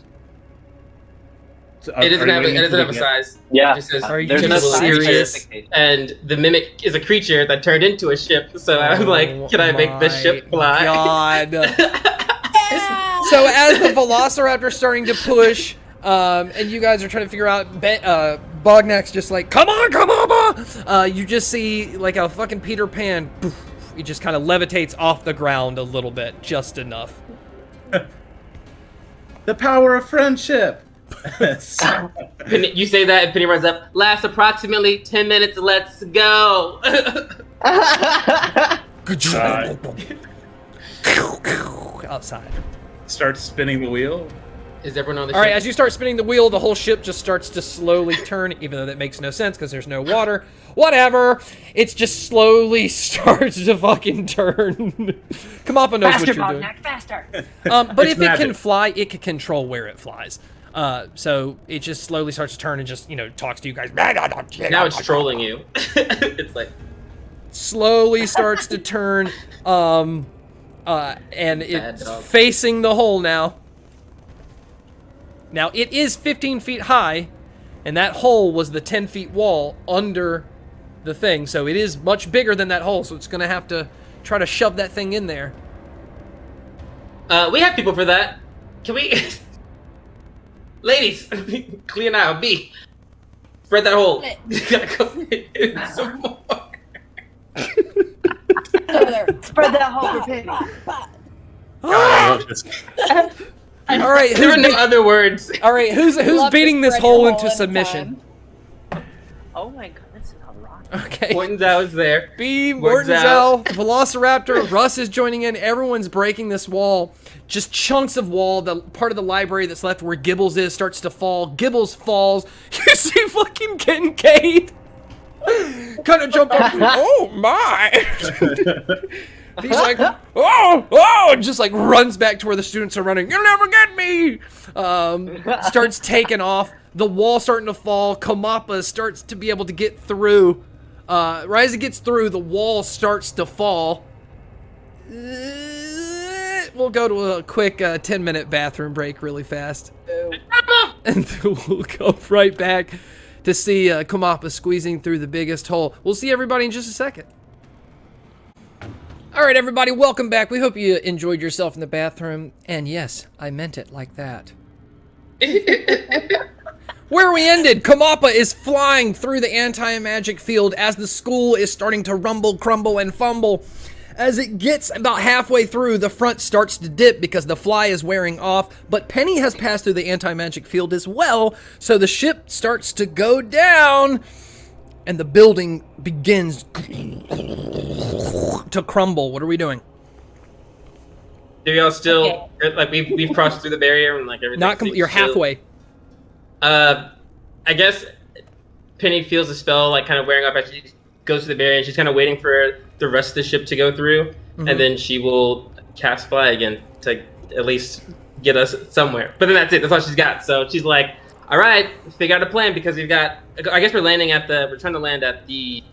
It doesn't have a size. Yeah. It just says, Are you There's just no a size serious? verification. and the mimic is a creature that turned into a ship. So I'm like, can I make this ship fly? God. Yeah. So as the Velociraptor's starting to push, and you guys are trying to figure out, Bognak's just like, come on, you just see like a fucking Peter Pan. Poof, he just kind of levitates off the ground a little bit, just enough. The power of friendship. Penny, you say that, and Penny runs up. Lasts approximately 10 minutes. Let's go. Outside. Start spinning the wheel. Is everyone on the All right, ship? as you start spinning the wheel, the whole ship just starts to slowly turn, even though that makes no sense because there's no water. Whatever. It just slowly starts to fucking turn. Kamapa knows Faster, what you're doing. Bognak, faster. But It's if it can magic. fly, it can control where it flies. So it just slowly starts to turn and just, talks to you guys. Now it's trolling you. It's like, Slowly starts to turn, and Bad it's dog. facing the hole now. Now, it is 15 feet high, and that hole was the 10 feet wall under the thing, so it is much bigger than that hole, so it's going to have to try to shove that thing in there. We have people for that. Can we... Ladies, clean out. B. Spread that hole. You gotta go in some more. Over there. Spread that hole for Penny. God, All right, There were no other words. all right, who's Love to beating this spread hole your into hole submission? anytime. Oh my god, this is a rock. Okay. Morton's out is there. B, Morton's Morton's out. out, Velociraptor, Russ is joining in. Everyone's breaking this wall. Just chunks of wall. The part of the library that's left where Gibbles is starts to fall. Gibbles falls. You see fucking Kincaid kind of jump up. Oh my! He's like, oh, and just like runs back to where the students are running. You'll never get me. Starts taking off. The wall starting to fall. Kamapa starts to be able to get through. Right as it gets through, the wall starts to fall. We'll go to a quick 10-minute bathroom break really fast. And then we'll go right back to see Kamapa squeezing through the biggest hole. We'll see everybody in just a second. All right, everybody, welcome back. We hope you enjoyed yourself in the bathroom. And yes, I meant it like that. Where we ended, Kamapa is flying through the anti-magic field as the school is starting to rumble, crumble, and fumble. As it gets about halfway through, the front starts to dip because the fly is wearing off, but Penny has passed through the anti-magic field as well, so the ship starts to go down, and the building begins to crumble. What are we doing? Do y'all still like we've crossed through the barrier and like everything? Not you're chill? halfway. I guess Penny feels the spell like kind of wearing off as she goes to the barrier, and she's kind of waiting for the rest of the ship to go through, and then she will cast fly again to at least get us somewhere. But then that's it. That's all she's got. So she's like, "All right, figure out a plan because we've got. I guess we're trying to land at the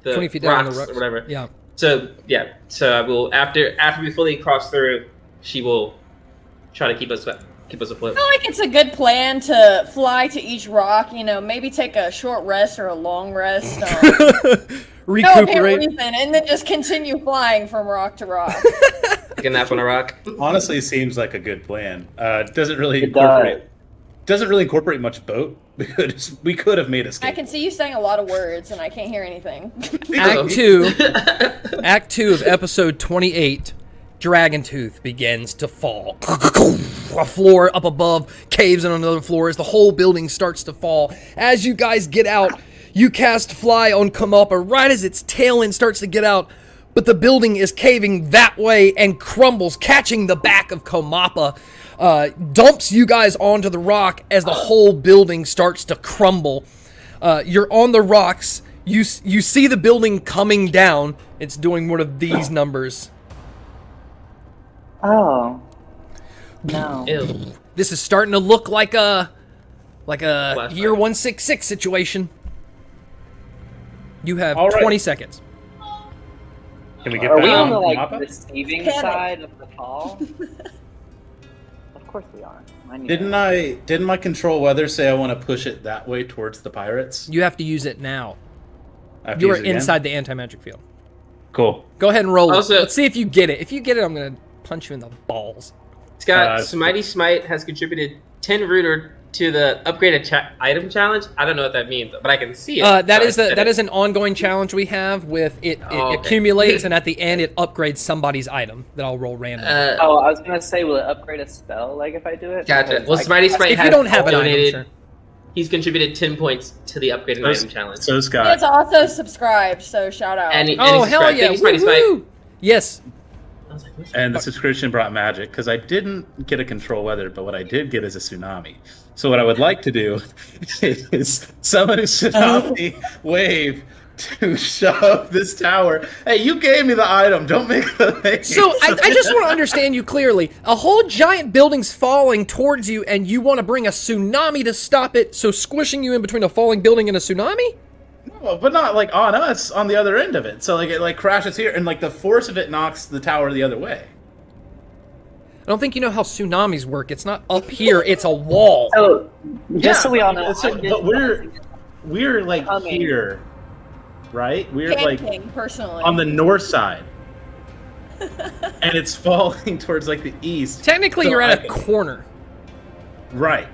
20 feet down on rocks the rocks or whatever. Yeah. So yeah. So I will after we fully cross through, she will try to keep us afloat. I feel like it's a good plan to fly to each rock, you know, maybe take a short rest or a long rest. No apparent Recuperate. reason, and then just continue flying from rock to rock. Take a nap on a rock. honestly, seems like a good plan. Doesn't really It does. incorporate much boat because we could have made a I can see you saying a lot of words, and I can't hear anything. Act 2 of episode 28, Dragontooth begins to fall. A floor up above caves in on another floor as the whole building starts to fall. As you guys get out, you cast fly on Kamapa right as its tail end starts to get out, but the building is caving that way and crumbles, catching the back of Kamapa. Dumps you guys onto the rock as the whole building starts to crumble. You're on the rocks. You see the building coming down. It's doing one of these numbers. Oh. No. Ew. This is starting to look like a Flashback. year 166 situation. You have All right. 20 seconds. Can we get Are back we on the Mappa? receiving Panic. side of the fall? Of course we are. I knew Didn't that. Didn't my control weather say I want to push it that way towards the pirates? You have to use it now. I have to You use are it again? inside the anti-magic field. Cool. Go ahead and roll it. Also- Let's see if you get it. If you get it, I'm going to punch you in the balls. Scott, Uh, Smitey Smite has contributed 10 Rooter to the upgraded item challenge. I don't know what that means, but I can see it. That So I is said it. an ongoing challenge we have with it. It Oh, okay. accumulates, and at the end, it upgrades somebody's item that I'll roll randomly. Oh, I was gonna say, will it upgrade a spell, like, if I do it? Gotcha. Because Well, I- Smitey Smite if has you don't have an item, donated. sure. He's contributed 10 points to the upgraded item challenge. So It's Scott, also subscribed, so shout out. And he Oh, hell subscribed. yeah. Thank you, Smitey Smite. Woo-hoo. Yes. I was like, what's and the fuck? subscription brought magic because I didn't get a control weather, but what I did get is a tsunami. So what I would like to do is summon a tsunami wave to shove this tower. Hey, you gave me the item. Don't make the thing. So I just want to understand you clearly. A whole giant building's falling towards you, and you want to bring a tsunami to stop it, so squishing you in between a falling building and a tsunami? No, but not like on us, on the other end of it. So like it like crashes here, and like the force of it knocks the tower the other way. I don't think you know how tsunamis work. It's not up here, it's a wall. So, just so we all know, Yeah, so- I'm just- but we're like Coming. here, right? We're like Panicking, personally. on the north side. and it's falling towards like the east. Technically, So you're I at a can- corner. Right.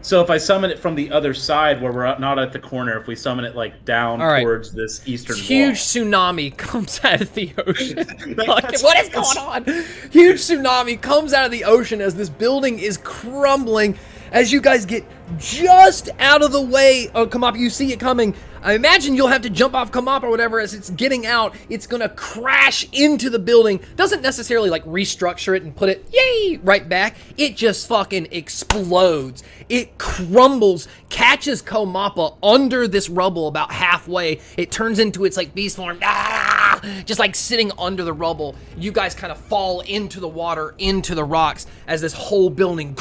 So if I summon it from the other side, where we're not at the corner, if we summon it like down All right. towards this eastern Huge wall. tsunami comes out of the ocean. That's- What is going on? Huge tsunami comes out of the ocean as this building is crumbling. As you guys get just out of the way of Kamapa, you see it coming. I imagine you'll have to jump off Kamapa or whatever as it's getting out. It's gonna crash into the building. Doesn't necessarily like restructure it and put it, yay, right back. It just fucking explodes. It crumbles, catches Kamapa under this rubble about halfway. It turns into its like beast form, just like sitting under the rubble. You guys kind of fall into the water, into the rocks as this whole building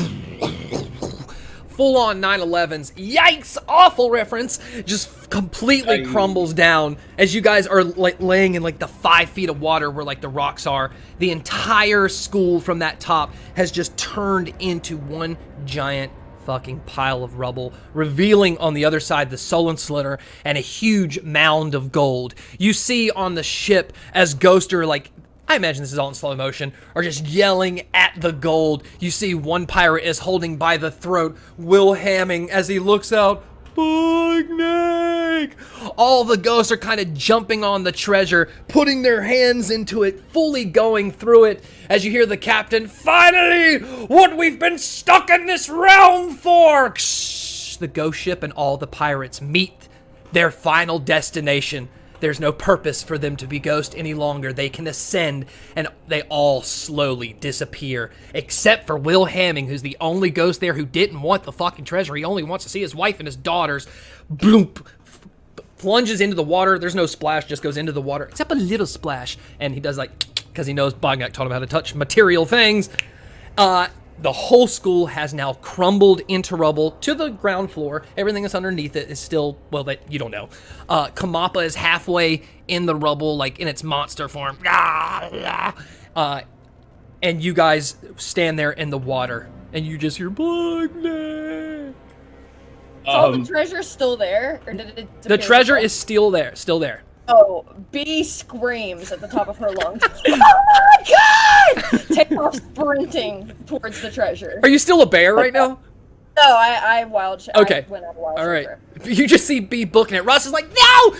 full-on 9/11s, yikes, awful reference, just completely crumbles down as you guys are like laying in like the 5 feet of water where like the rocks are. The entire school from that top has just turned into one giant fucking pile of rubble, revealing on the other side the Solan Slitter and a huge mound of gold. You see on the ship as Ghoster, like, I imagine this is all in slow motion, are just yelling at the gold. You see one pirate is holding by the throat, Will Hamming as he looks out, Bognak! All the ghosts are kind of jumping on the treasure, putting their hands into it, fully going through it, as you hear the captain, finally, what we've been stuck in this realm for! The ghost ship and all the pirates meet their final destination. There's no purpose for them to be ghost any longer. They can ascend, and they all slowly disappear. Except for Will Hamming, who's the only ghost there who didn't want the fucking treasure. He only wants to see his wife and his daughters. Bloop! Plunges into the water. There's no splash, just goes into the water. Except a little splash. And he does like, because he knows Bognak taught him how to touch material things. The whole school has now crumbled into rubble to the ground floor. Everything that's underneath it is still, well, that you don't know. Kamapa is halfway in the rubble, like in its monster form. And you guys stand there in the water, and you just hear Bognak. So the treasure's still there, or did it disappear? The treasure is still there, Oh, B screams at the top of her lungs. Oh my god! Take off sprinting towards the treasure. Are you still a bear right now? No, I wild shot. Okay. I went out wild All right. shot. You just see B booking it. Russ is like, no,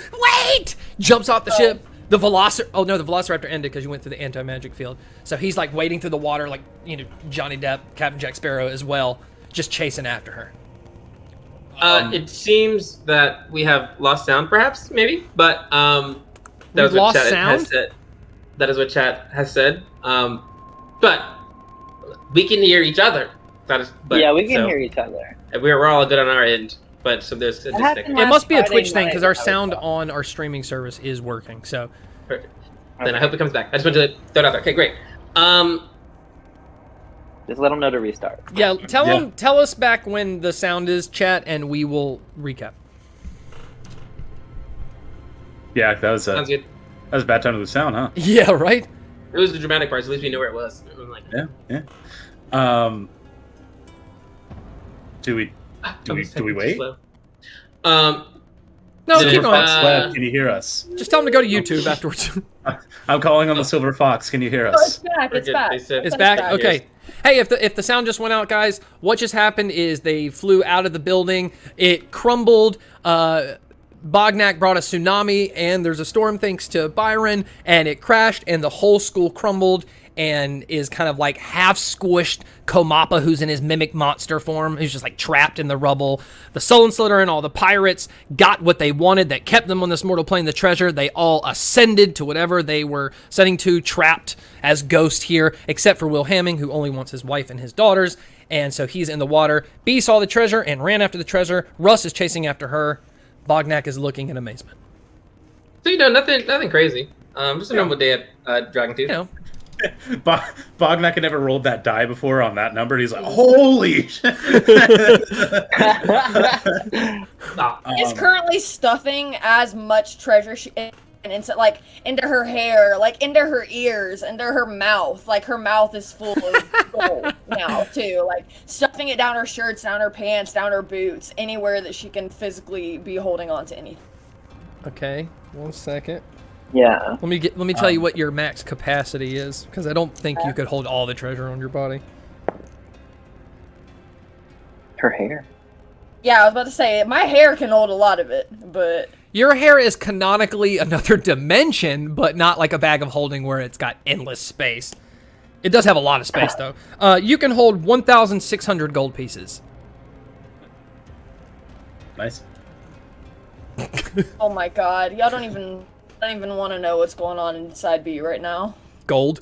wait! Jumps off the ship. The Velociraptor ended because you went through the anti-magic field. So he's like wading through the water like, you know, Johnny Depp, Captain Jack Sparrow as well, just chasing after her. It seems that we have lost sound, perhaps, maybe, but that We've was what lost chat sound? has said. That is what chat has said. But we can hear each other. Yeah, we can hear each other. We're all good on our end, but so there's a distinct. It must be a Friday Twitch thing night because our I was sound off. on our streaming service is working. So Perfect. Then I hope it comes back. I just wanted to throw it out there. Okay, great. Just let them know to restart. yeah, tell us back when the sound is, chat, and we will recap. Yeah, that was Sounds good. a bad time to lose sound, huh? Yeah, right. It was the dramatic part, so at least we knew where it was. I'm like, Yeah. Do we wait? slow. No, Yeah, keep going. Webb, can you hear us? Just tell them to go to YouTube afterwards. I'm calling on the Silver Fox. Can you hear Oh, it's us? back. We're It's good. back. They said- It's back? back. Okay. Hey, if the sound just went out, guys, what just happened is they flew out of the building. It crumbled. Bognak brought a tsunami, and there's a storm thanks to Byron, and it crashed, and the whole school crumbled and is kind of like half squished Komapa, who's in his mimic monster form, who's just like trapped in the rubble. The Solan Slitter and all the pirates got what they wanted that kept them on this mortal plane, the treasure. They all ascended to whatever they were sending to, trapped as ghosts here, except for Will Hamming, who only wants his wife and his daughters, and so he's in the water. B saw the treasure and ran after the treasure. Russ is chasing after her. Bognak is looking in amazement. So nothing crazy. Just a normal day at Dragontooth. You know, Bognak had never rolled that die before on that number. He's like, holy shit. He's currently stuffing as much treasure into her hair, like into her ears, into her mouth. Like her mouth is full of gold now too. Like stuffing it down her shirts, down her pants, down her boots, anywhere that she can physically be holding on to anything. okay, 1 second. Yeah. Let me tell you what your max capacity is, because I don't think you could hold all the treasure on your body. Her hair. Yeah, I was about to say, my hair can hold a lot of it, but... Your hair is canonically another dimension, but not like a bag of holding where it's got endless space. It does have a lot of space, though. You can hold 1,600 gold pieces. Nice. Oh my god, y'all don't even want to know what's going on inside B right now. Gold.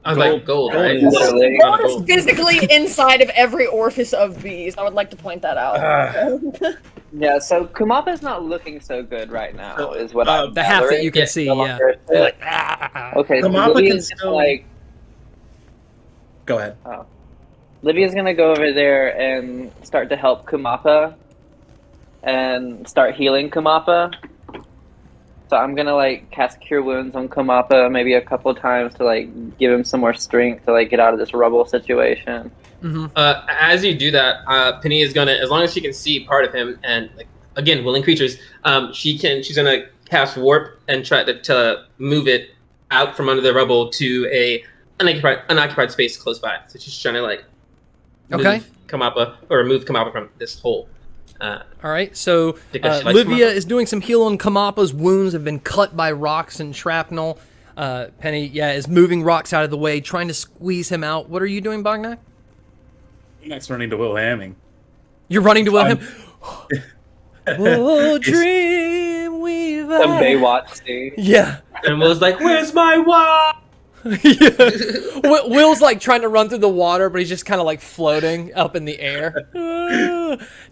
I was like, gold, right? Literally. Gold is physically inside of every orifice of bees. I would like to point that out. Yeah, so Kumapa's not looking so good right now, is what I'm The half that you can Yeah, see, no yeah. longer- You're like, ah. Okay, so Kumapa Livia's can gonna, still- like, Go ahead. Livia's gonna go over there and start to help Kumapa and start healing Kumapa. So I'm gonna like cast Cure Wounds on Kumapa maybe a couple times to like give him some more strength to like get out of this rubble situation. As you do that, Penny is gonna, as long as she can see part of him, and like again, willing creatures, she's gonna cast Warp and try to move it out from under the rubble to unoccupied space close by. So she's trying to like move Kamappa from this hole. All right, so Because she likes Livia Kamappa. is doing some healing. Kamappa's wounds have been cut by rocks and shrapnel. Penny, is moving rocks out of the way, trying to squeeze him out. What are you doing, Bognak? Next running to Will Hamming. You're running to Wilhelm. I'm- Oh, dream we've The Baywatch scene. Yeah. And Will's like, "Where's my watch?" Yeah. Will's like trying to run through the water, but he's just kind of like floating up in the air.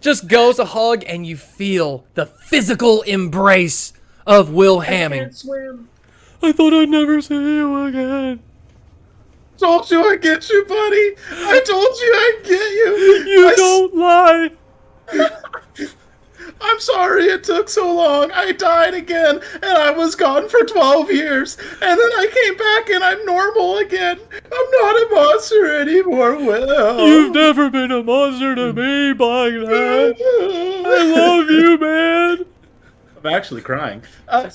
Just goes a hug, and you feel the physical embrace of Will Hamming. Swim. I thought I'd never see you again. Told you I'd get you, buddy. I told you I'd get you. You don't lie. I'm sorry it took so long. I died again, and I was gone for 12 years. And then I came back, and I'm normal again. I'm not a monster anymore, Will. You've never been a monster to me, Bognak. I love you, man. I'm actually crying. God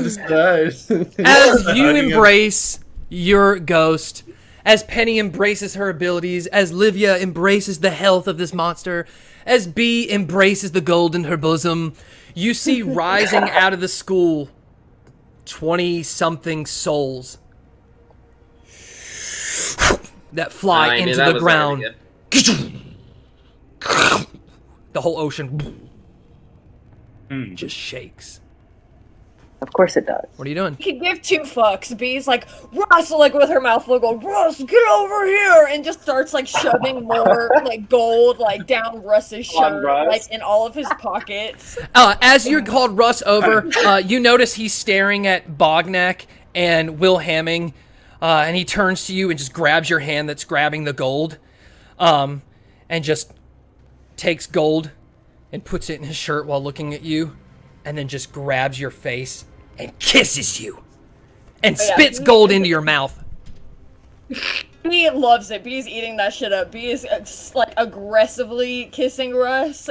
just died. As you embrace your ghost, as Penny embraces her abilities, as Livia embraces the health of this monster, as Bee embraces the gold in her bosom, you see rising out of the school 20-something souls that fly I mean, into that the was ground. already The whole ocean just shakes. Of course it does. What are you doing? You could give two fucks. Bee's like, Russ, like with her mouth full of gold, Russ, get over here! And just starts like shoving more like gold like down Russ's shirt, Russ. like in all of his pockets. As you're called Russ over, you notice he's staring at Bognak and Will Hamming, and he turns to you and just grabs your hand that's grabbing the gold, and just takes gold and puts it in his shirt while looking at you, and then just grabs your face and kisses you and Oh, yeah. spits gold into your mouth. Bee loves it. Bee's eating that shit up. Bee is like aggressively kissing Russ,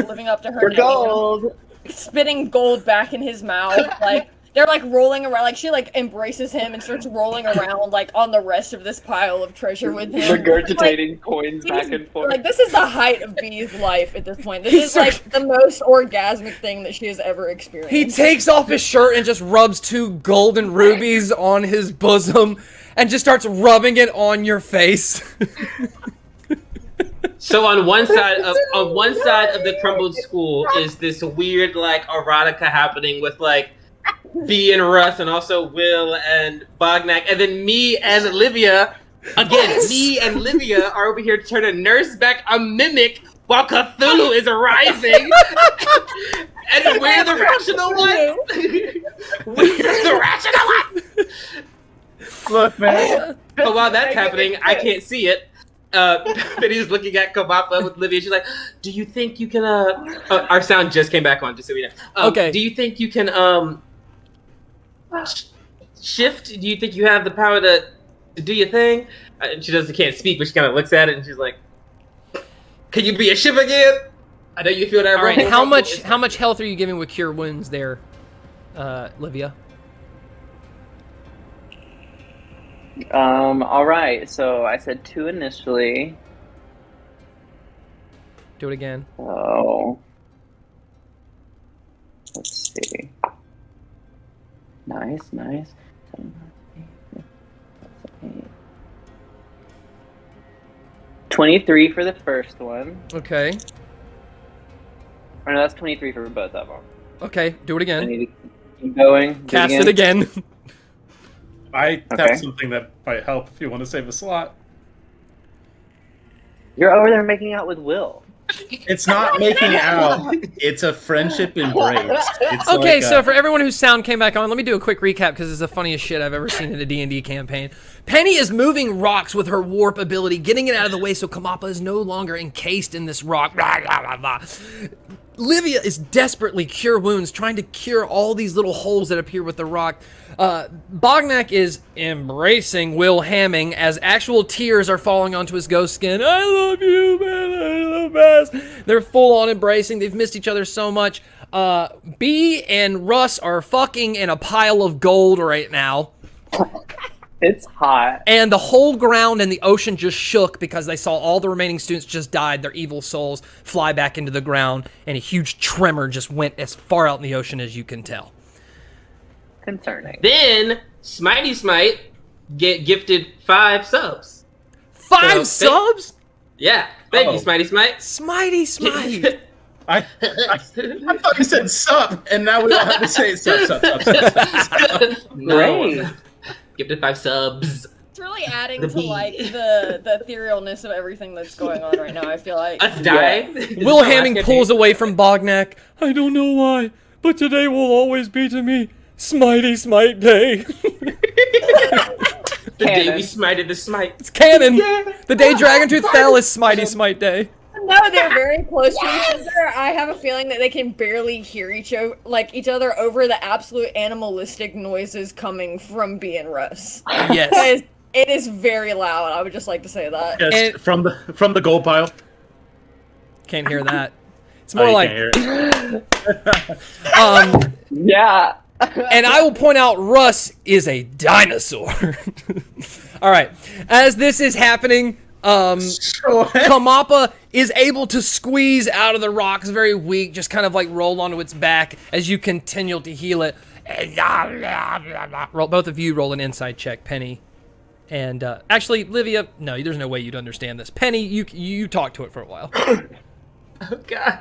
living up to her For name. gold. Spitting gold back in his mouth. Like they're like rolling around. Like she like embraces him and starts rolling around like on the rest of this pile of treasure with him. Regurgitating coins back and forth. Like this is the height of Bee's life at this point. This is like the most orgasmic thing that she has ever experienced. He takes off his shirt and just rubs 2 golden rubies on his bosom and just starts rubbing it on your face. So on one side of the crumbled school is this weird like erotica happening with like Bee and Russ and also Will and Bognak, and then me and Livia. Again, me and Livia are over here trying to nurse back a mimic while Cthulhu is arising. And we're the rational ones. We're the rational ones. Look, man. But while that's happening, I can't see it. Penny's looking at Kamappa with Livia. She's like, "Do you think you can?" Our sound just came back on, just so we know. Okay. Do you think you can shift? Do you think you have the power to do your thing? And she can't speak, but she kind of looks at it and she's like, "Can you be a ship again?" I know you feel that. All right, rumble, how rumble. much health are you giving with Cure Wounds there, Livia. All right. So I said 2 initially. Do it again. Oh. Let's see. Nice. 23 for the first one. Okay. Or no, that's 23 for both of them. Okay, do it I again. need to keep going. Cast it again. I Okay. have something that might help if you want to save a slot. You're over there making out with Will. It's not making out. It's a friendship embrace. It's Okay, like so for everyone whose sound came back on, let me do a quick recap because it's the funniest shit I've ever seen in a D&D campaign. Penny is moving rocks with her warp ability, getting it out of the way so Kamappa is no longer encased in this rock. Blah, blah, blah, blah. Livia is desperately cure wounds, trying to cure all these little holes that appear with the rock. Bognak is embracing Will Hamming as actual tears are falling onto his ghost skin. I love you, man. I love best. They're full on embracing. They've missed each other so much. B and Russ are fucking in a pile of gold right now. It's hot. And the whole ground and the ocean just shook because they saw all the remaining students just died, their evil souls fly back into the ground, and a huge tremor just went as far out in the ocean as you can tell. Concerning. Then Smitey Smite get gifted 5 subs. 5 So, subs? Yeah, thank Oh. you, Smitey Smite. Smitey Smite. I thought you said sup, and now we all have to say sup. No. Great. Gifted 5 subs. It's really adding The to bee. like the etherealness of everything that's going on right now. I feel like. Us die. Will Hamming pulls away from Bognak. I don't know why, but today will always be to me Smitey Smite Day. The day we Cannon. smited the smite. It's canon. The day Dragontooth fell is Smitey Smite Day. No, they're very close to each other. I have a feeling that they can barely hear each other over the absolute animalistic noises coming from B and Russ. Yes. It is very loud. I would just like to say that. Just And- from the gold pile. Can't hear that. It's Oh, more you like, can't hear it. Yeah. and I will point out Russ is a dinosaur. All right. As this is happening, Kamappa is able to squeeze out of the rocks, very weak, just kind of like roll onto its back as you continue to heal it. Both of you roll an insight check, Penny. And actually, Livia, no, there's no way you'd understand this. Penny, you talk to it for a while. Oh, God.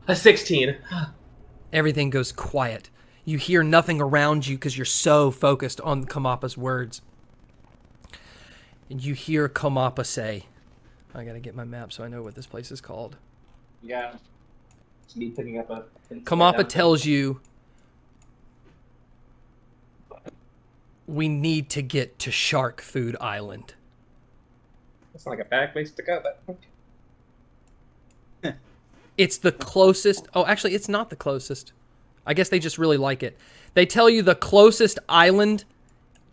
A 16. Everything goes quiet. You hear nothing around you because you're so focused on Kamappa's words. And you hear Kamappa say, I gotta get my map so I know what this place is called. Yeah. It's me picking up a... Kamappa tells you, we need to get to Shark Food Island. That's not like a bad place to go, but... It's the closest. Oh, actually, it's not the closest. I guess they just really like it. They tell you the closest island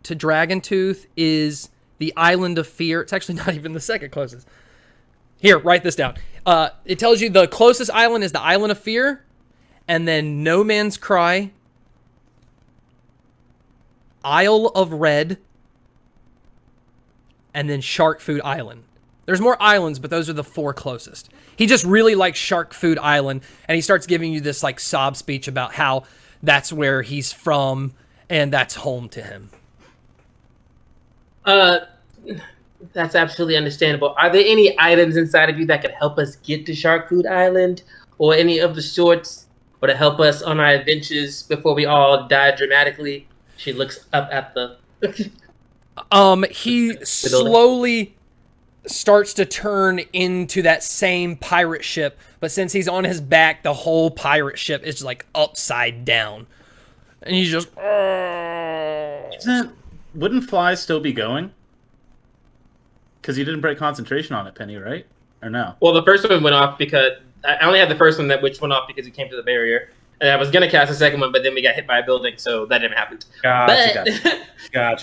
to Dragontooth is the Island of Fear. It's actually not even the second closest. Here, write this down. It tells you the closest island is the Island of Fear, and then No Man's Cry, Isle of Red, and then Shark Food Island. There's more islands, but those are the 4 closest. He just really likes Shark Food Island, and he starts giving you this like sob speech about how that's where he's from and that's home to him. That's absolutely understandable. Are there any items inside of you that could help us get to Shark Food Island, or any of the sorts, or to help us on our adventures before we all die dramatically? She looks up at the... He slowly starts to turn into that same pirate ship, but since he's on his back, the whole pirate ship is like upside down. And he's just... Wouldn't Fly still be going? Because you didn't break concentration on it, Penny, right? Or no? Well, the first one went off because... I only had the first one which went off because we came to the barrier. And I was going to cast the second one, but then we got hit by a building, so that didn't happen. Gotcha.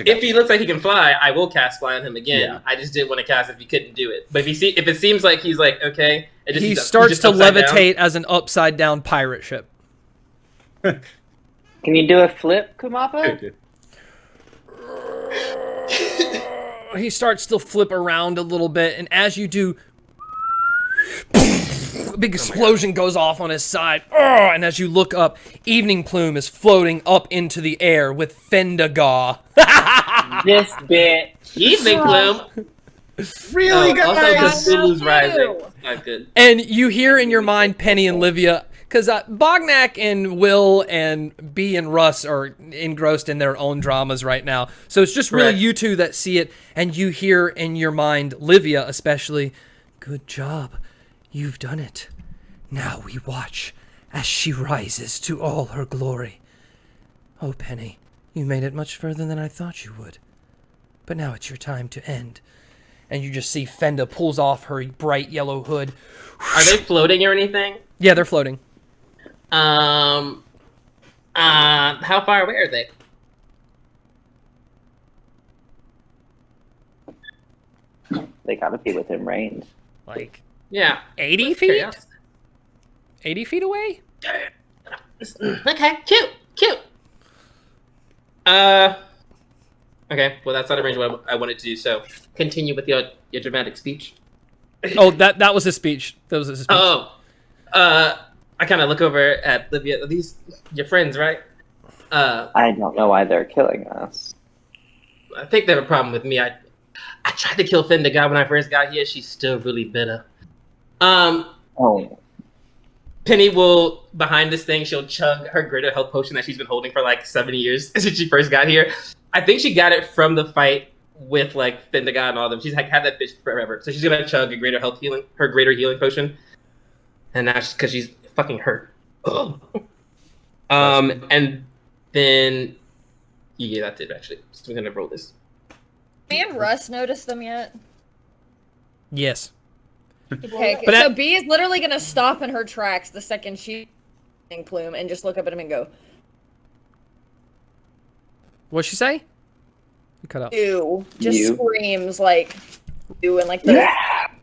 If he looks like he can fly, I will cast fly on him again. Yeah. I just didn't want to cast if he couldn't do it. But if it seems like he's like, okay... He starts to levitate as an upside down pirate ship. Can you do a flip, Kumapa? He starts to flip around a little bit, and as you do, a big explosion goes off on his side. And as you look up, Evening Plume is floating up into the air with Fendagar. This bitch. Evening Plume. Really, Also, guys? the Zulu's rising. Not good. And you hear in your mind Penny and Livia, because Bognak and Will and B and Russ are engrossed in their own dramas right now. So it's just really Correct. you two that see it, and you hear in your mind, Livia especially, good job. You've done it. Now we watch as she rises to all her glory. Oh, Penny, you made it much further than I thought you would. But now it's your time to end. And you just see Fenda pulls off her bright yellow hood. Are they floating or anything? Yeah, they're floating. How far away are they? They gotta be within range. Like Yeah. 80 feet? Curious. 80 feet away? Okay, cute. Okay, well that's not a range what I wanted to do, so continue with your dramatic speech. Oh, that was his speech. That was his speech. Oh, I kind of look over at Livia. Are these your friends, right? I don't know why they're killing us. I think they have a problem with me. I tried to kill Finn, the guy, when I first got here. She's still really bitter. Oh, Penny will, behind this thing, she'll chug her greater health potion that she's been holding for like 7 years since she first got here. I think she got it from the fight with like Finn the God and all of them. She's like had that bitch forever, so she's gonna chug her greater healing potion, and now because she's fucking hurt. And then yeah, that's it actually. So I'm gonna roll this. Me and Russ noticed them yet? Yes. Okay, But so that- B is literally gonna stop in her tracks the second she Plume and just look up at him and go, What'd she say? You cut out. ew. Just You. screams like ew in like the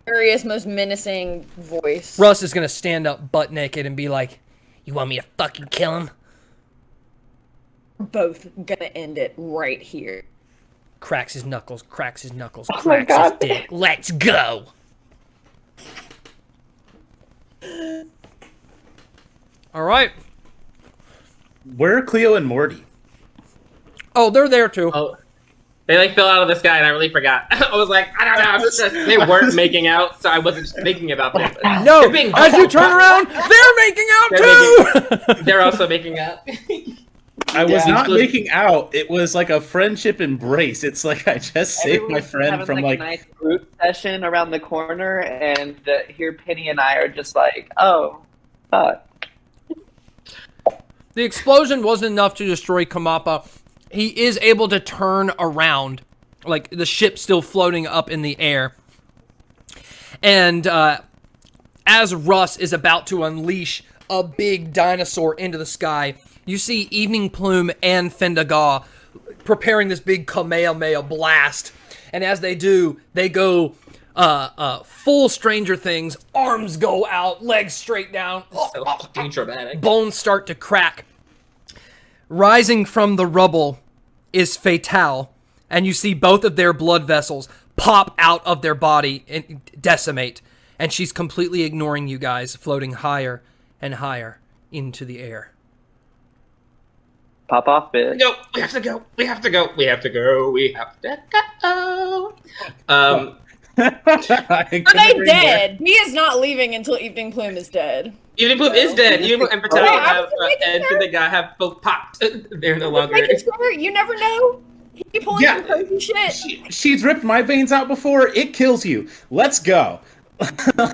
scariest, most menacing voice. Russ is gonna stand up butt naked and be like, "You want me to fucking kill him?" We're both gonna end it right here. Cracks his knuckles, cracks his knuckles, my cracks his God. dick. Let's go. All right. Where are Cleo and Morty? Oh, they're there too. Oh, they like fell out of the sky, and I really forgot. I was like, I don't know. They weren't making out, so I wasn't thinking about them. No, They're being- as you turn around, they're making out too. They're also making out. I was Yeah. not making out. It was like a friendship embrace. It's like I just saved my everyone's friend having, from a like. nice group session around the corner, and here Penny and I are just like, oh, fuck. The explosion wasn't enough to destroy Kamapa. He is able to turn around, like the ship still floating up in the air. And as Russ is about to unleash a big dinosaur into the sky, you see Evening Plume and Fendagar preparing this big Kamehameha blast. And as they do, they go full Stranger Things. Arms go out, legs straight down. So fucking dramatic. Bones start to crack. Rising from the rubble is Fatale, and you see both of their blood vessels pop out of their body and decimate, and she's completely ignoring you guys, floating higher and higher into the air. Pop off, bitch. No, we have to go. We have to go. We have to go. We have to go. I Are couldn't they agree more. dead? B is not leaving until Evening Plume is dead. Evening Plume is dead. Evening Plume and Okay, Patel I have, was making and sure. the guy have both popped. They're no longer. Make it sure, you never know. He be pulling Yeah. some crazy shit. She's ripped my veins out before. It kills you. Let's go.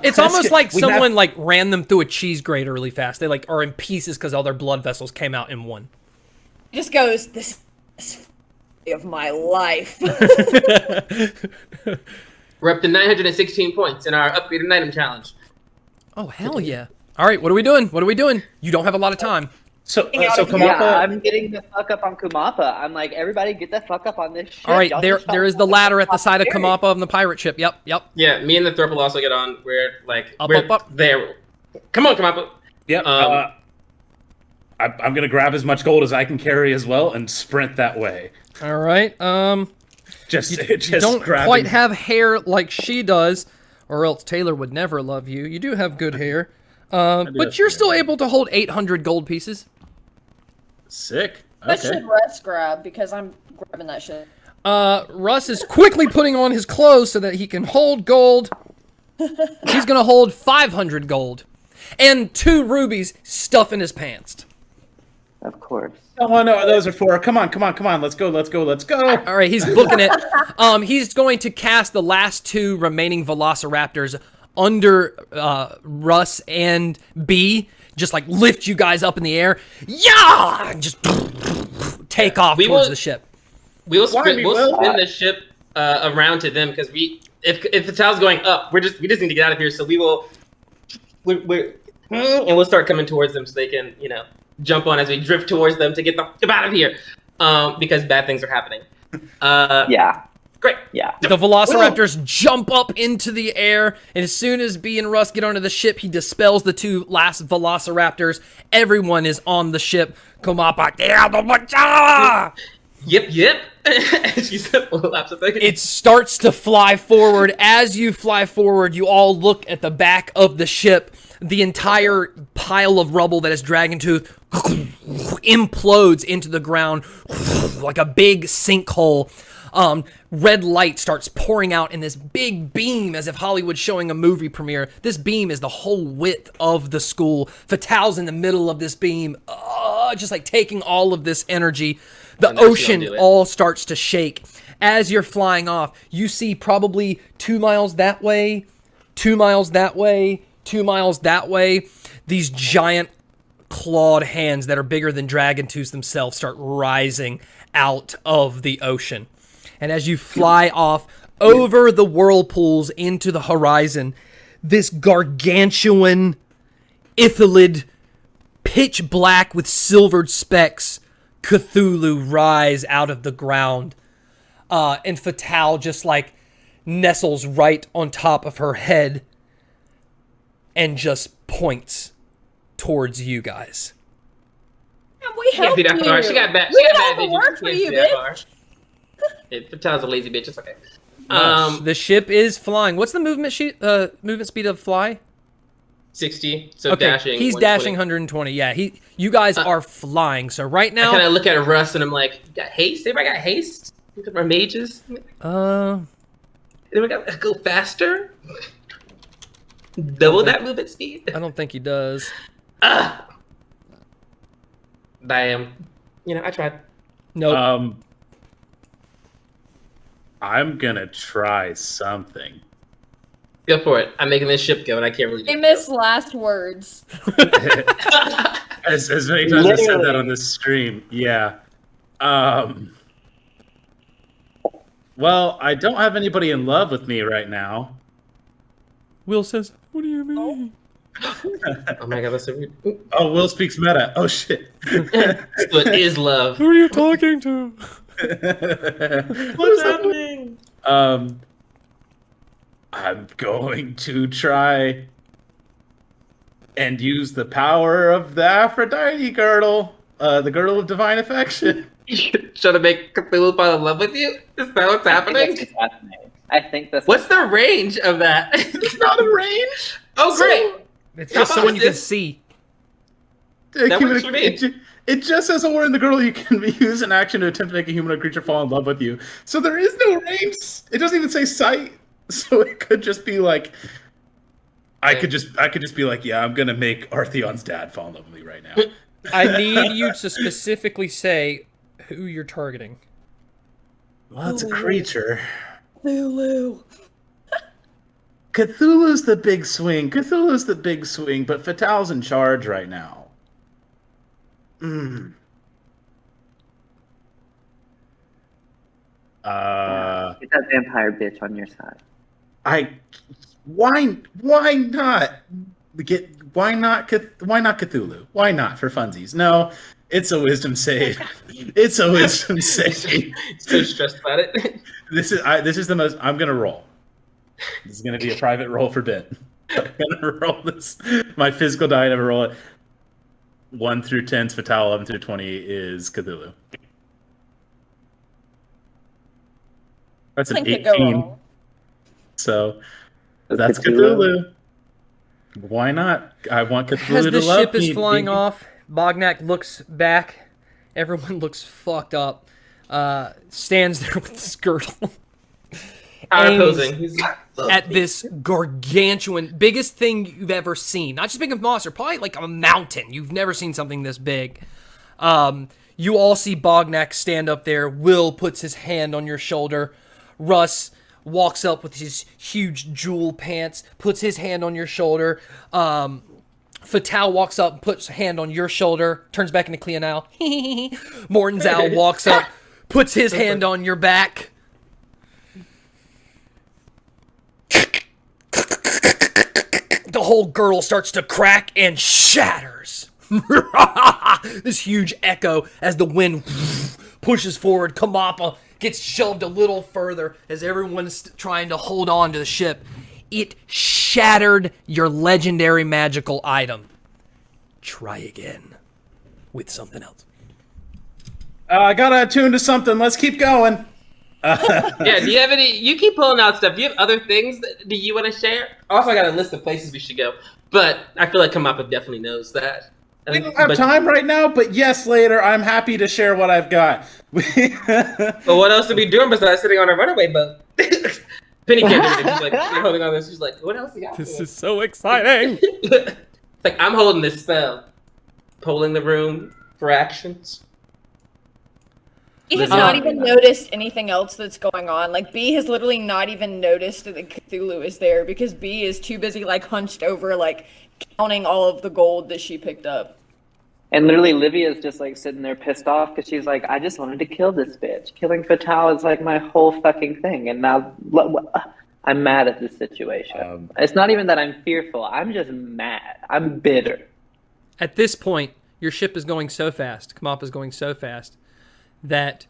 It's almost like We have- someone like ran them through a cheese grater really fast. They like are in pieces because all their blood vessels came out in one. He just goes, this is of my life. We're up to 916 points in our upgraded item challenge. Oh hell yeah! All right, what are we doing? What are we doing? You don't have a lot of time. So out of Kamapa. Yeah, I'm getting the fuck up on Kumapa. I'm like, everybody get the fuck up on this shit. All right, Y'all there just don't is the fucking ladder at the fucking side of scary. Kamapa of the pirate ship. Yep. Yeah, me and the Thorpe will also get on. We're like, Up, we're up, up. there. Come on, come on. Yep. Um, I'm gonna grab as much gold as I can carry as well and sprint that way. All right. Just You don't grabbing. quite have hair like she does, or else Taylor would never love you. You do have good hair, but you're still able to hold 800 gold pieces. Sick. That Okay. should Russ grab because I'm grabbing that shit. Russ is quickly putting on his clothes so that he can hold gold. He's gonna hold 500 gold, and 2 rubies stuff in his pants. Of course. Oh, I know what those are for. Come on. Let's go. All right, he's booking it. He's going to cast the last 2 remaining Velociraptors under Russ and B. Just like lift you guys up in the air. Yeah! And just take off towards the ship. We'll spin the ship around to them because if the towel's going up, we just need to get out of here. So and we'll start coming towards them so they can jump on as we drift towards them to get out of here because bad things are happening. Yeah. Great. Yeah. The Velociraptors jump up into the air, and as soon as B and Russ get onto the ship, he dispels the 2 last Velociraptors. Everyone is on the ship. Yep. She said, It starts to fly forward. As you fly forward, you all look at the back of the ship. The entire pile of rubble that is Dragontooth implodes into the ground like a big sinkhole. Red light starts pouring out in this big beam as if Hollywood's showing a movie premiere. This beam is the whole width of the school. Fatal's in the middle of this beam, just like taking all of this energy. The ocean all starts to shake. As you're flying off, you see probably 2 miles that way, 2 miles that way, 2 miles that way. These giant clawed hands that are bigger than Dragontooth themselves start rising out of the ocean. And as you fly off over the whirlpools into the horizon, this gargantuan Ithalid, pitch black with silvered specks, Cthulhu rise out of the ground. And Fatal just like nestles right on top of her head and just points towards you guys. We helped you. She got bad. We did all the work for you, bitch. Fatal's a lazy bitch. It's okay. The ship is flying. What's the movement speed of fly? 60. So Okay, dashing. he's 120. dashing 120. Yeah, you guys are flying. So right I now, kind of look at Russ and I'm like, "You got haste? Anybody got haste? Look at our mages. Anybody got go faster? Double that movement speed? I don't think he does. Damn. I tried. Nope. I'm gonna try something. Go for it. I'm making this ship go, and I can't really. They missed last words. As many times as I said that on this stream, yeah. Well, I don't have anybody in love with me right now. Will says, "What do you mean?" Oh my god, that's so weird. Oh, Will speaks meta. Oh shit. So it is love. Who are you talking to? What's happening? I'm going to try and use the power of the Aphrodite girdle, the girdle of divine affection. Trying to make Cthulhu fall in love with you? Is that what's happening? I think that's What's the range of that? It's not a range. Oh, great. It's just someone you can see. That works for me. It just says somewhere in the girdle you can use an action to attempt to make a humanoid creature fall in love with you. So there is no range. It doesn't even say sight. So it could just be like, I could just be like, yeah, I'm gonna make Artheon's dad fall in love with me right now. I need you to specifically say who you're targeting. Well, it's a creature. Lulu. Cthulhu's the big swing. But Fatal's in charge right now. Get that vampire bitch on your side. Why not Cthulhu? Why not for funsies? No, it's a wisdom save. It's a wisdom save. So stressed about it. This is the most. I'm gonna roll. This is gonna be a private roll for Ben. I'm gonna roll this. My physical die. I never roll it. 1 through 10 is Fatal, 11 through 20 is Cthulhu. That's an Nothing could go 18. wrong. So that's Cthulhu. Why not? I want Cthulhu As to the love ship is me. flying off, Bognak looks back. Everyone looks fucked up. Stands there with his girdle. Posing. At this gargantuan, biggest thing you've ever seen. Not just big of a monster, probably like a mountain. You've never seen something this big. You all see Bognak stand up there. Will puts his hand on your shoulder. Russ walks up with his huge jewel pants, puts his hand on your shoulder. Fatal walks up, puts a hand on your shoulder, turns back into Cleonal. Morton's owl walks up, puts his hand on your back. The whole girdle starts to crack and shatters. This huge echo as the wind pushes forward. Kamappa gets shoved a little further as everyone's trying to hold on to the ship. It shattered your legendary magical item. Try again with something else. I gotta attune to something. Let's keep going. Yeah, do you have any? You keep pulling out stuff. Do you have other things that you want to share? Also, I got a list of places we should go, but I feel like Kamappa definitely knows that. We don't have time right now, but yes, later. I'm happy to share what I've got. But what else are we doing besides sitting on a runaway boat? Penny can't do it. She's like she's holding on this. She's like, what else you got? This is so exciting. It's like I'm holding this spell, polling the room for actions. B has not even noticed anything else that's going on. Like, B has literally not even noticed that Cthulhu is there because B is too busy, like, hunched over, like, counting all of the gold that she picked up. And literally, Livia is just like sitting there pissed off because she's like, I just wanted to kill this bitch. Killing Fatal is like my whole fucking thing. And now I'm mad at this situation. It's not even that I'm fearful. I'm just mad. I'm bitter. At this point, your ship is going so fast, Kamappa is going so fast, that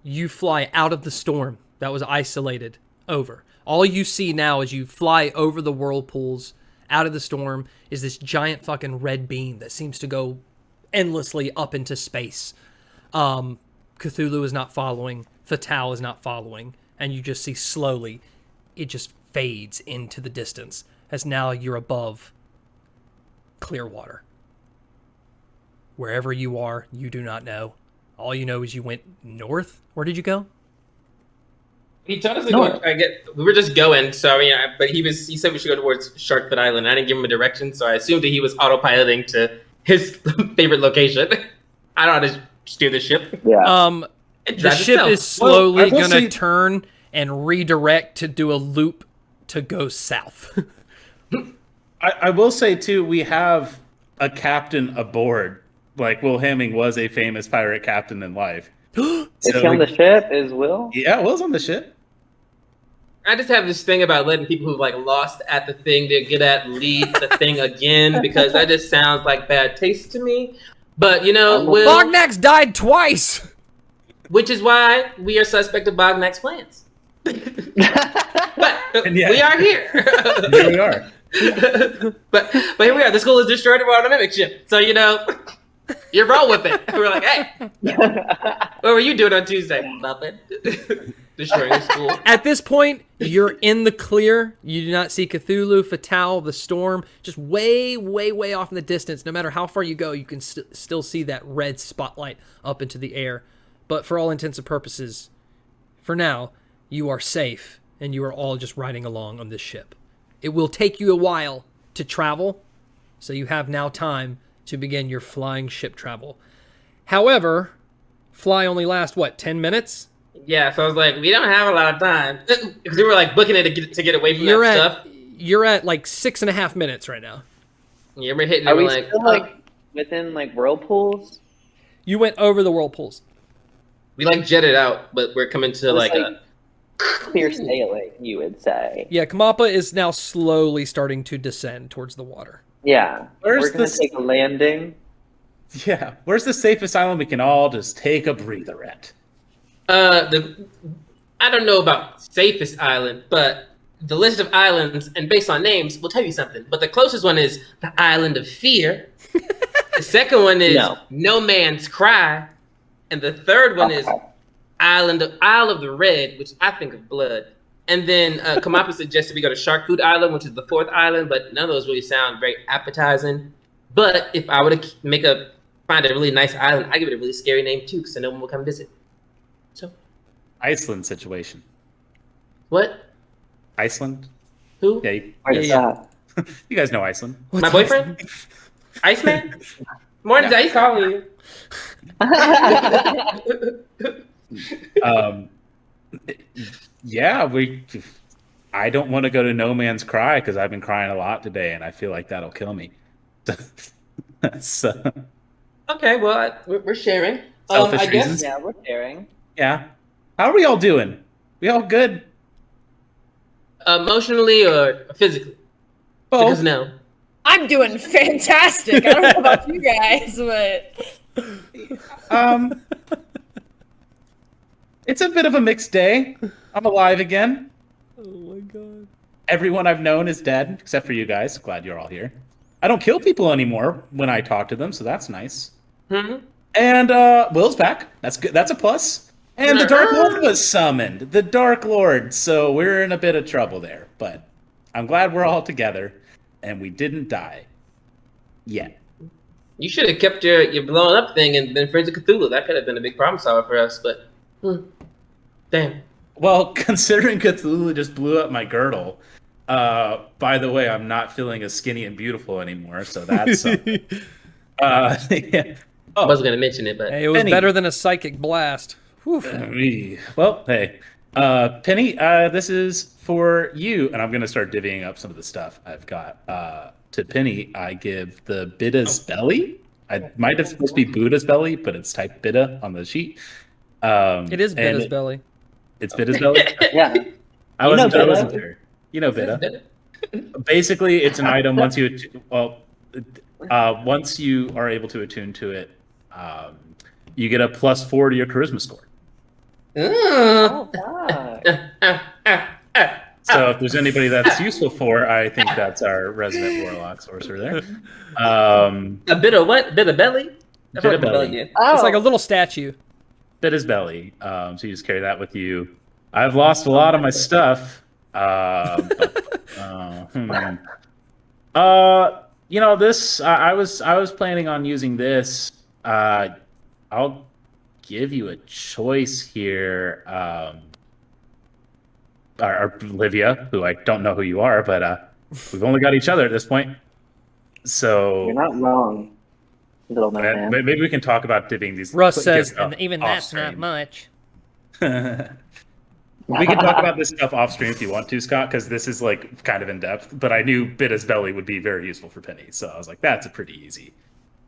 you fly out of the storm that was isolated over. All you see now as you fly over the whirlpools out of the storm is this giant fucking red beam that seems to go endlessly up into space. Cthulhu is not following, Fatal is not following, and you just see slowly it just fades into the distance as now you're above Clearwater. Wherever you are, you do not know. All you know is you went north. Where did you go? He told us to go. We were just going. So but he said we should go towards Sharkfoot Island. I didn't give him a direction, so I assumed that he was autopiloting to his favorite location. I don't know how to steer the ship. Yeah. The ship is slowly gonna turn and redirect to do a loop to go south. I will say too, we have a captain aboard. Like, Will Hemming was a famous pirate captain in life. Is he on the ship? Is Will? Yeah, Will's on the ship. I just have this thing about letting people who've like lost at the thing they're good at lead the thing again because that just sounds like bad taste to me. But Will, Bognak's died twice, which is why we are suspect of Bognak's plans. But we are here. Here we are. but here we are. The school is destroyed and we're on a mimic ship. So you're wrong with it. We're like, hey, what were you doing on Tuesday? Nothing. Destroying the school. At this point, you're in the clear. You do not see Cthulhu, Fatal, the storm, just way, way, way off in the distance. No matter how far you go, you can still see that red spotlight up into the air. But for all intents and purposes, for now, you are safe, and you are all just riding along on this ship. It will take you a while to travel, so you have now time to begin your flying ship travel. However, fly only lasts, 10 minutes? Yeah, so I was like, we don't have a lot of time. Because we were like booking it to get away from that stuff. You're at like 6.5 minutes right now. Yeah, we're hitting it. Are we like, still within like whirlpools? You went over the whirlpools. We jetted out, but we're coming to a clear sailing, you would say. Yeah, Kamappa is now slowly starting to descend towards the water. Yeah. We're going to take a landing. Yeah. Where's the safest island we can all just take a breather at? I don't know about safest island, but the list of islands, and based on names, will tell you something. But the closest one is the Island of Fear. The second one is No. No Man's Cry, and the third one is Okay. Isle of the Red, which I think of blood. And then Kamapa suggested we go to Shark Food Island, which is the fourth island, but none of those really sound very appetizing. But if I were to find a really nice island, I give it a really scary name too, because no one will come visit. So, Iceland situation. what? Iceland? Who? Yeah, Where's Yeah. that? you guys know Iceland. My boyfriend? Iceman? Morning, He's calling you. Yeah, I don't want to go to No Man's Cry because I've been crying a lot today, and I feel like that'll kill me. So, Okay, well, we're sharing. Selfish I guess reasons. Yeah, we're sharing. yeah. How are we all doing? We all good? emotionally or physically. Because Both. no. I'm doing fantastic. I don't know about you guys, but It's a bit of a mixed day. I'm alive again. Oh my god. Everyone I've known is dead, except for you guys. Glad you're all here. I don't kill people anymore when I talk to them, so that's nice. Mm-hmm. And Will's back. That's good. That's a plus. And the Dark Lord was summoned. The Dark Lord. So we're in a bit of trouble there. But I'm glad we're all together and we didn't die yet. You should have kept your blowing up thing and been friends with Cthulhu. That could have been a big problem solver for us, but damn. Well, considering Cthulhu just blew up my girdle, by the way, I'm not feeling as skinny and beautiful anymore, so that's something. Yeah. I wasn't gonna mention it, but Hey, it was Penny. better than a psychic blast. Whew. Well, hey. Penny, this is for you, and I'm going to start divvying up some of the stuff I've got. To Penny, I give the Bida's Belly. I might have supposed to be Buddha's Belly, but it's typed Bida on the sheet. It is and Bida's belly. It's Bida's Belly? Yeah. I You know wasn't Bida? sure. You know Bida. Basically, it's an item once you once you are able to attune to it, you get a +4 to your charisma score. Oh, God. So if there's anybody that's useful for, I think that's our resident warlock sorcerer there. a bit of what? Bit of belly? That's Bit what of belly. did. Oh. It's like a little statue. Bit his belly. So you just carry that with you. I've lost a lot of my stuff. You know, this I was planning on using this. I'll give you a choice here. Or Livia, who I don't know who you are, but we've only got each other at this point. So You're not wrong, little man. maybe we can talk about divvying these. Russ gifts says, up and even off that's not stream. much. We can talk about this stuff off stream if you want to, Scott, because this is like kind of in depth. But I knew Bida's Belly would be very useful for Penny, so I was like, that's a pretty easy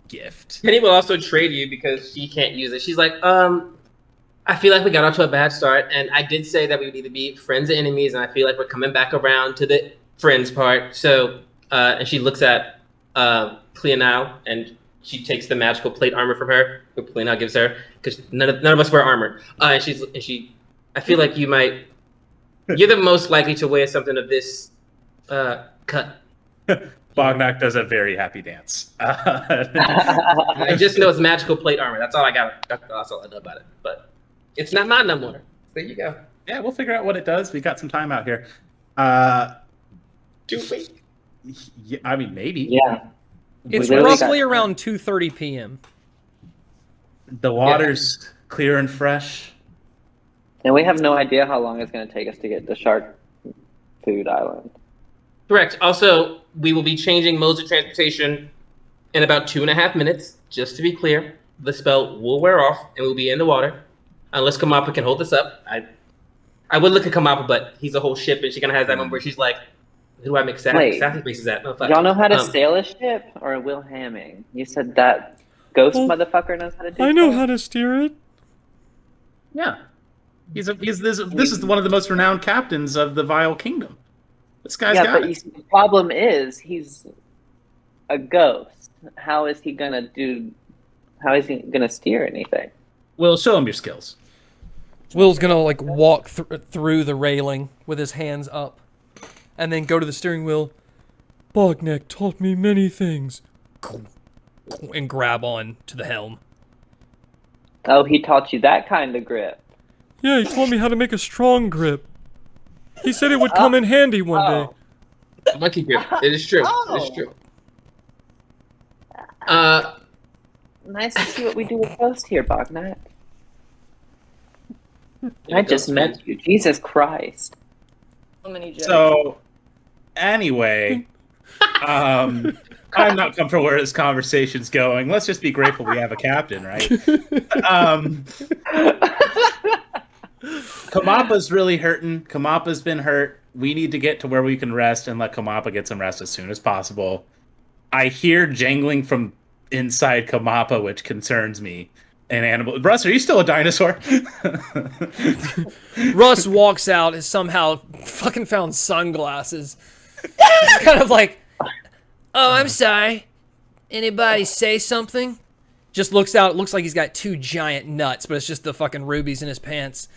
gift. Penny will also trade you because she can't use it. She's like, I feel like we got off to a bad start, and I did say that we would either be friends or enemies, and I feel like we're coming back around to the friends part. So, and she looks at Cleonile, and she takes the magical plate armor from her, who Cleonile gives her, because none of us wear armor. And she, I feel like you're the most likely to wear something of this cut. Bognak does a very happy dance. I just know it's magical plate armor. That's all I got. That's all I know about it. But it's not mine no more. There you go. Yeah, we'll figure out what it does. We got some time out here. 2 weeks. Yeah, I mean, maybe. Yeah. It's We really roughly got- around 2:30 p.m. The water's clear and fresh. And we have no idea how long it's going to take us to get to Shark Food Island. Correct. Also, we will be changing modes of transportation in about 2.5 minutes. Just to be clear, the spell will wear off and we'll be in the water. Unless Kamapa can hold this up. I would look at Kamapa, but he's a whole ship and she kind of has that moment where she's like, who do I make Wait. sassy faces at? No, fuck. Y'all know how to Um, sail a ship? Or Will Hamming? You said that ghost Oh, motherfucker knows how to do I know stuff? how to steer it. Yeah. This is one of the most renowned captains of the Vile Kingdom. This guy's Yeah, got but it. you see, the problem is he's a ghost. How is he gonna steer anything? Well, show him your skills. Will's gonna like walk through the railing with his hands up, and then go to the steering wheel. Bognak taught me many things. and grab on to the helm. Oh, he taught you that kind of grip. Yeah, he taught me how to make a strong grip. He said it would come in handy one day. Monkey grip. It is true. It is true. Nice to see what we do with Ghost here, Bognak. I just met you. Jesus Christ. So many jokes. So, anyway, I'm not comfortable where this conversation's going. Let's just be grateful we have a captain, right? Kamapa's really hurting. Kamapa's been hurt. We need to get to where we can rest and let Kamapa get some rest as soon as possible. I hear jangling from inside Kamapa, which concerns me. An animal. Russ, are you still a dinosaur? Russ walks out and somehow fucking found sunglasses. It's kind of like, oh, I'm sorry. Anybody say something? Just looks out. It looks like he's got 2 giant nuts, but it's just the fucking rubies in his pants.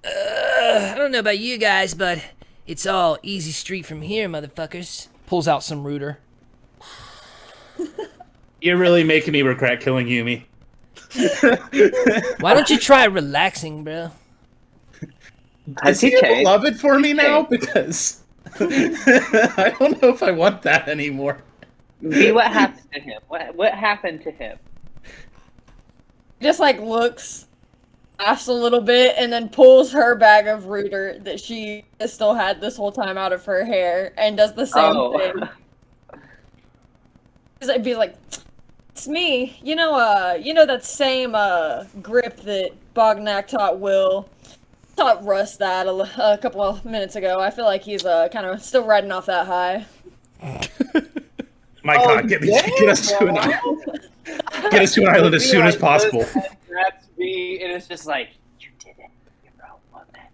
I don't know about you guys, but it's all easy street from here, motherfuckers. Pulls out some Rooter. You're really making me regret killing Yumi. Why don't you try relaxing, bro? Is he beloved for me now? Because I don't know if I want that anymore. B, what happened to him? What happened to him? Just like looks, laughs a little bit, and then pulls her bag of Rooter that she still had this whole time out of her hair, and does the same thing. It'd be like, it's me. You know that same grip that Bognak taught Russ that a couple of minutes ago. I feel like he's kind of still riding off that high. My God, get us to an island. Get us to an island as soon as possible. Grabs me, and it's just like, you did it. You rolled one man.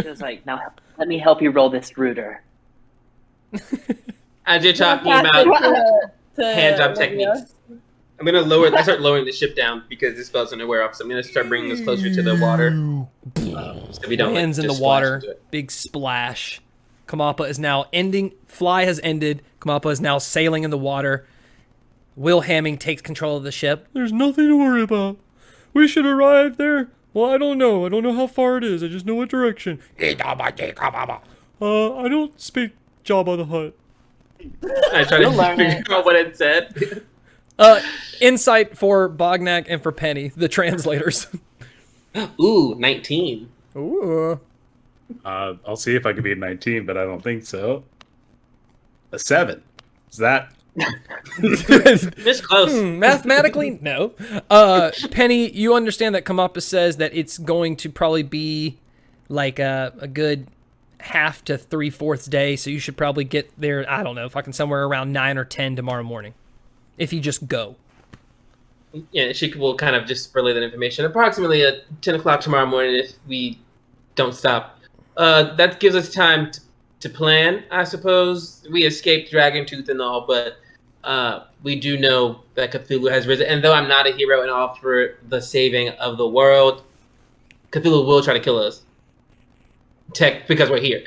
She was like, now let me help you roll this Rooter. As you're talking about hand job techniques, I'm gonna start lowering the ship down because this spell's gonna wear off. So I'm gonna start bringing this closer to the water, so we don't hands in the water. Big splash. Kamapa is now ending. Fly has ended. Kamapa is now sailing in the water. Will Hamming takes control of the ship. There's nothing to worry about. We should arrive there. Well, I don't know. I don't know how far it is. I just know what direction. I don't speak Jabba the Hutt. I try to figure out what it said. Insight for Bognak and for Penny, the translators. Ooh, 19. Ooh. I'll see if I can beat 19, but I don't think so. A 7. Is that? This close. Mathematically, no. Penny, you understand that Kamapa says that it's going to probably be like a good half to 3/4 day, so you should probably get there, I don't know, fucking somewhere around 9 or 10 tomorrow morning. If you just go. Yeah, she will kind of just relay that information. Approximately at 10 o'clock tomorrow morning if we don't stop. That gives us time to plan, I suppose. We escaped Dragontooth and all, but we do know that Cthulhu has risen. And though I'm not a hero and all for the saving of the world, Cthulhu will try to kill us. Because we're here.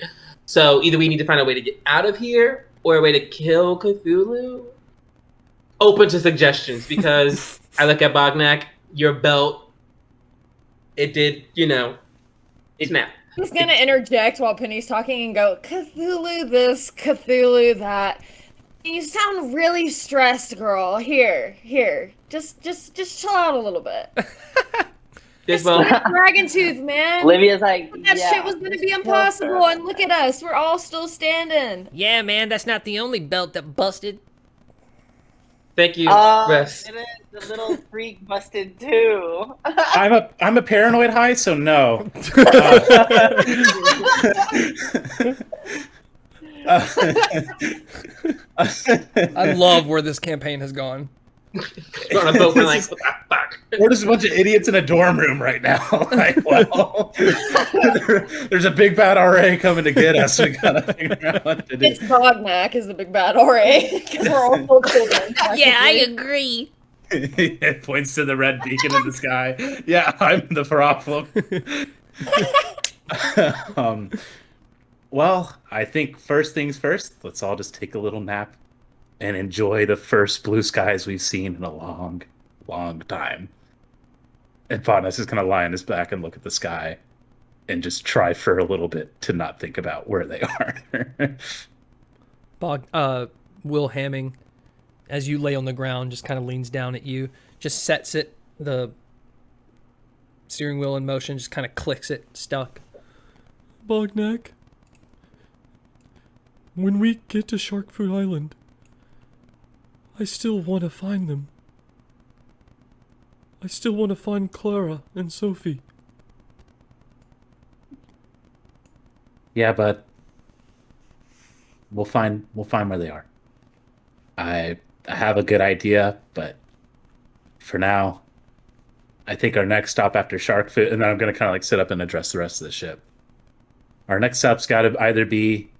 So either we need to find a way to get out of here or a way to kill Cthulhu. Open to suggestions, because I look at Bognak, your belt, it did, it snapped. He's gonna interject while Penny's talking and go, Cthulhu this, Cthulhu that. You sound really stressed, girl. Here. Just chill out a little bit. This Dragontooth, man. Livia's like, that shit was gonna be impossible, and look at us. We're all still standing. Yeah, man, that's not the only belt that busted. Thank you, Wes. It is. The little freak busted too. I'm a paranoid high, so no. I love where this campaign has gone. On a boat, we're like, fuck. We're just a bunch of idiots in a dorm room right now. Like, well, there's a big bad RA coming to get us. We gotta figure out what to do. It's Bognak is the big bad RA, because we're all full children. Yeah, I agree. It points to the red beacon in the sky. Yeah, I'm the problem. Well, I think first things first, let's all just take a little nap. and enjoy the first blue skies we've seen in a long, long time. And Bognak is going to lie on his back and look at the sky and just try for a little bit to not think about where they are. Will Hamming, as you lay on the ground, just kind of leans down at you, just sets it, the steering wheel in motion, just kind of clicks it, stuck. Bognak, when we get to Sharkfoot Island, I still want to find them. I still want to find Clara and Sophie. Yeah, but we'll find where they are. I have a good idea, but for now, I think our next stop after Sharkfoot, and then I'm going to kind of like sit up and address the rest of the ship. Our next stop's got to either be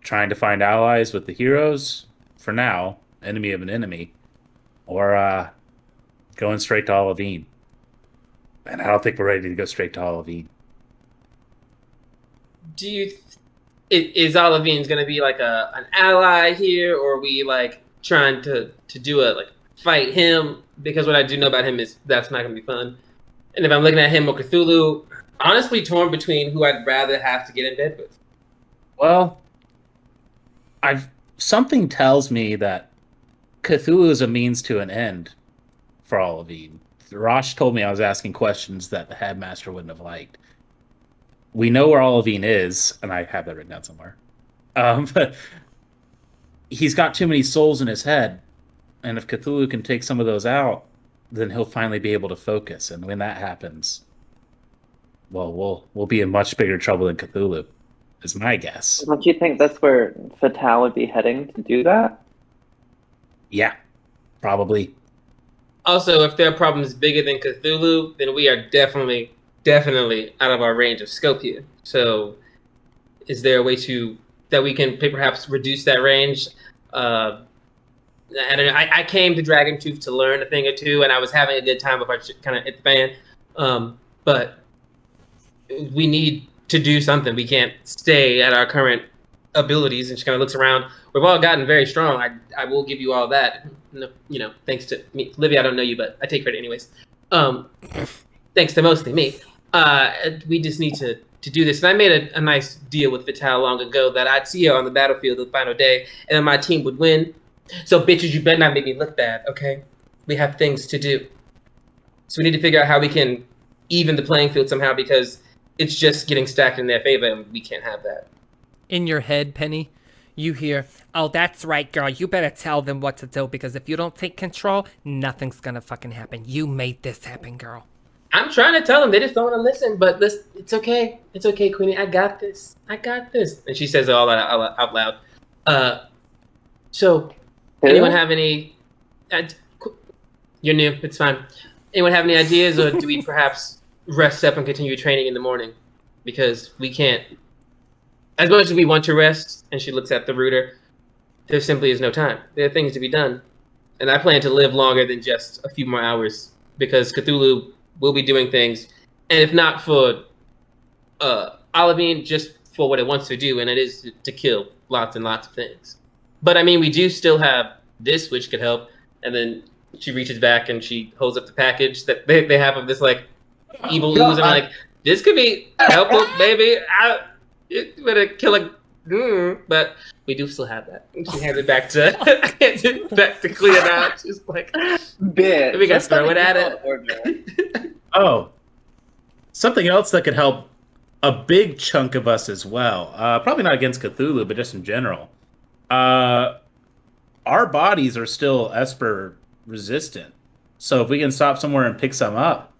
trying to find allies with the heroes, for now, enemy of an enemy, or going straight to Olivine. And I don't think we're ready to go straight to Olivine. Do you is Olivine's gonna be like an ally here, or are we like trying to do a like fight him? Because what I do know about him is that's not gonna be fun. And if I'm looking at him or Cthulhu, honestly torn between who I'd rather have to get in bed with. Well, something tells me that Cthulhu is a means to an end for Olivine. Rosh told me I was asking questions that the headmaster wouldn't have liked. We know where Olivine is, and I have that written down somewhere. But he's got too many souls in his head, and if Cthulhu can take some of those out, then he'll finally be able to focus. And when that happens, well, we'll be in much bigger trouble than Cthulhu, is my guess. Don't you think that's where Fatal would be heading to do that? Yeah, probably. Also, if there are problems bigger than Cthulhu, then we are definitely out of our range of scope here. So, is there a way that we can perhaps reduce that range? I don't know. I came to Dragontooth to learn a thing or two, and I was having a good time before I kind of hit the fan. But we need to do something. We can't stay at our current abilities. And she kind of looks around. We've all gotten very strong. I will give you all that. Thanks to me. Livia, I don't know you, but I take credit anyways. Thanks to mostly me. We just need to do this. And I made a nice deal with Vital long ago that I'd see her on the battlefield the final day, and then my team would win. So bitches, you better not make me look bad, okay? We have things to do. So we need to figure out how we can even the playing field somehow, because it's just getting stacked in their favor, and we can't have that. In your head, Penny, you hear, "Oh, that's right, girl. You better tell them what to do, because if you don't take control, nothing's gonna fucking happen. You made this happen, girl." I'm trying to tell them. They just don't want to listen, but it's okay. It's okay, Queenie. I got this. And she says it all out loud. So, anyone have any... You're new. It's fine. Anyone have any ideas, or do we perhaps rest up and continue training in the morning? Because we can't... As much as we want to rest, and she looks at the router, there simply is no time. There are things to be done. And I plan to live longer than just a few more hours, because Cthulhu will be doing things, and if not for Olivine, just for what it wants to do, and it is to kill lots and lots of things. But I mean, we do still have this, which could help. And then she reaches back and she holds up the package that they have of this like evil ooze, and I'm like, this could be helpful, maybe. It better kill a. But we do still have that. And she hands it back to Clea now. She's like, bitch, we got to throw it at it. Oh, something else that could help a big chunk of us as well. Probably not against Cthulhu, but just in general. Our bodies are still Esper resistant. So if we can stop somewhere and pick some up.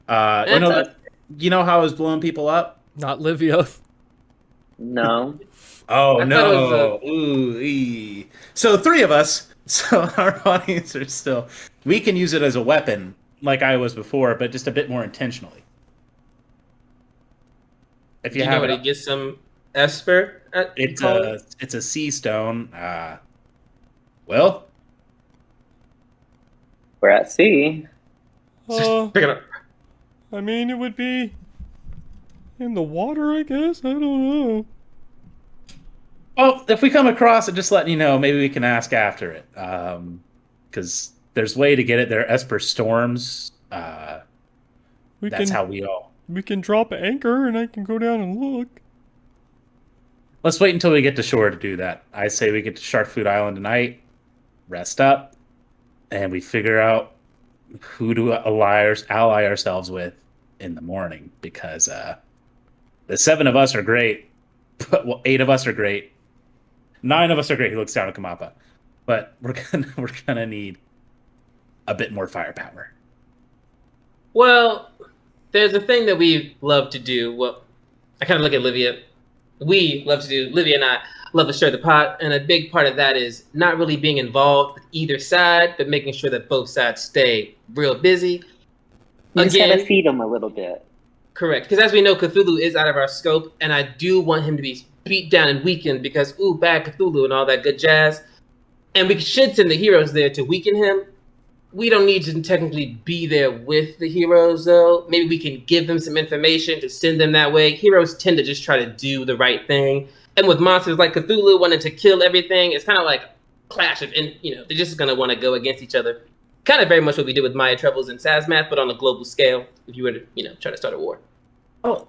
You know how I was blowing people up? Not Livia. No. Oh, no. It was Ooh, ee. So 3 of us. So our bodies are still... We can use it as a weapon, like I was before, but just a bit more intentionally. If you know have where to get some Esper? It's a sea stone. Well, We're at sea. Just pick it up. I mean, it would be in the water, I guess. I don't know. Well, if we come across it, just letting you know, maybe we can ask after it. Because there's way to get it there. Esper Storms. That's how we all. We can drop anchor and I can go down and look. Let's wait until we get to shore to do that. I say we get to Sharkfood Island tonight, rest up, and we figure out who to ally ourselves with in the morning. Because the 7 of us are great, but 8 of us are great. 9 of us are great. He looks down at Kamapa, but we're gonna need a bit more firepower. Well, there's a thing that we love to do. Well, I kind of look at Livia. We love to do. Livia and I love to stir the pot, and a big part of that is not really being involved with either side, but making sure that both sides stay real busy. You just gotta feed them a little bit. Correct, because as we know, Cthulhu is out of our scope, and I do want him to be beat down and weakened because, ooh, bad Cthulhu and all that good jazz. And we should send the heroes there to weaken him. We don't need to technically be there with the heroes, though. Maybe we can give them some information to send them that way. Heroes tend to just try to do the right thing. And with monsters like Cthulhu wanting to kill everything, it's kind of like a clash of, and they're just going to want to go against each other. Kind of very much what we did with Maya Troubles and Sazmath, but on a global scale, if you were to, try to start a war. Oh,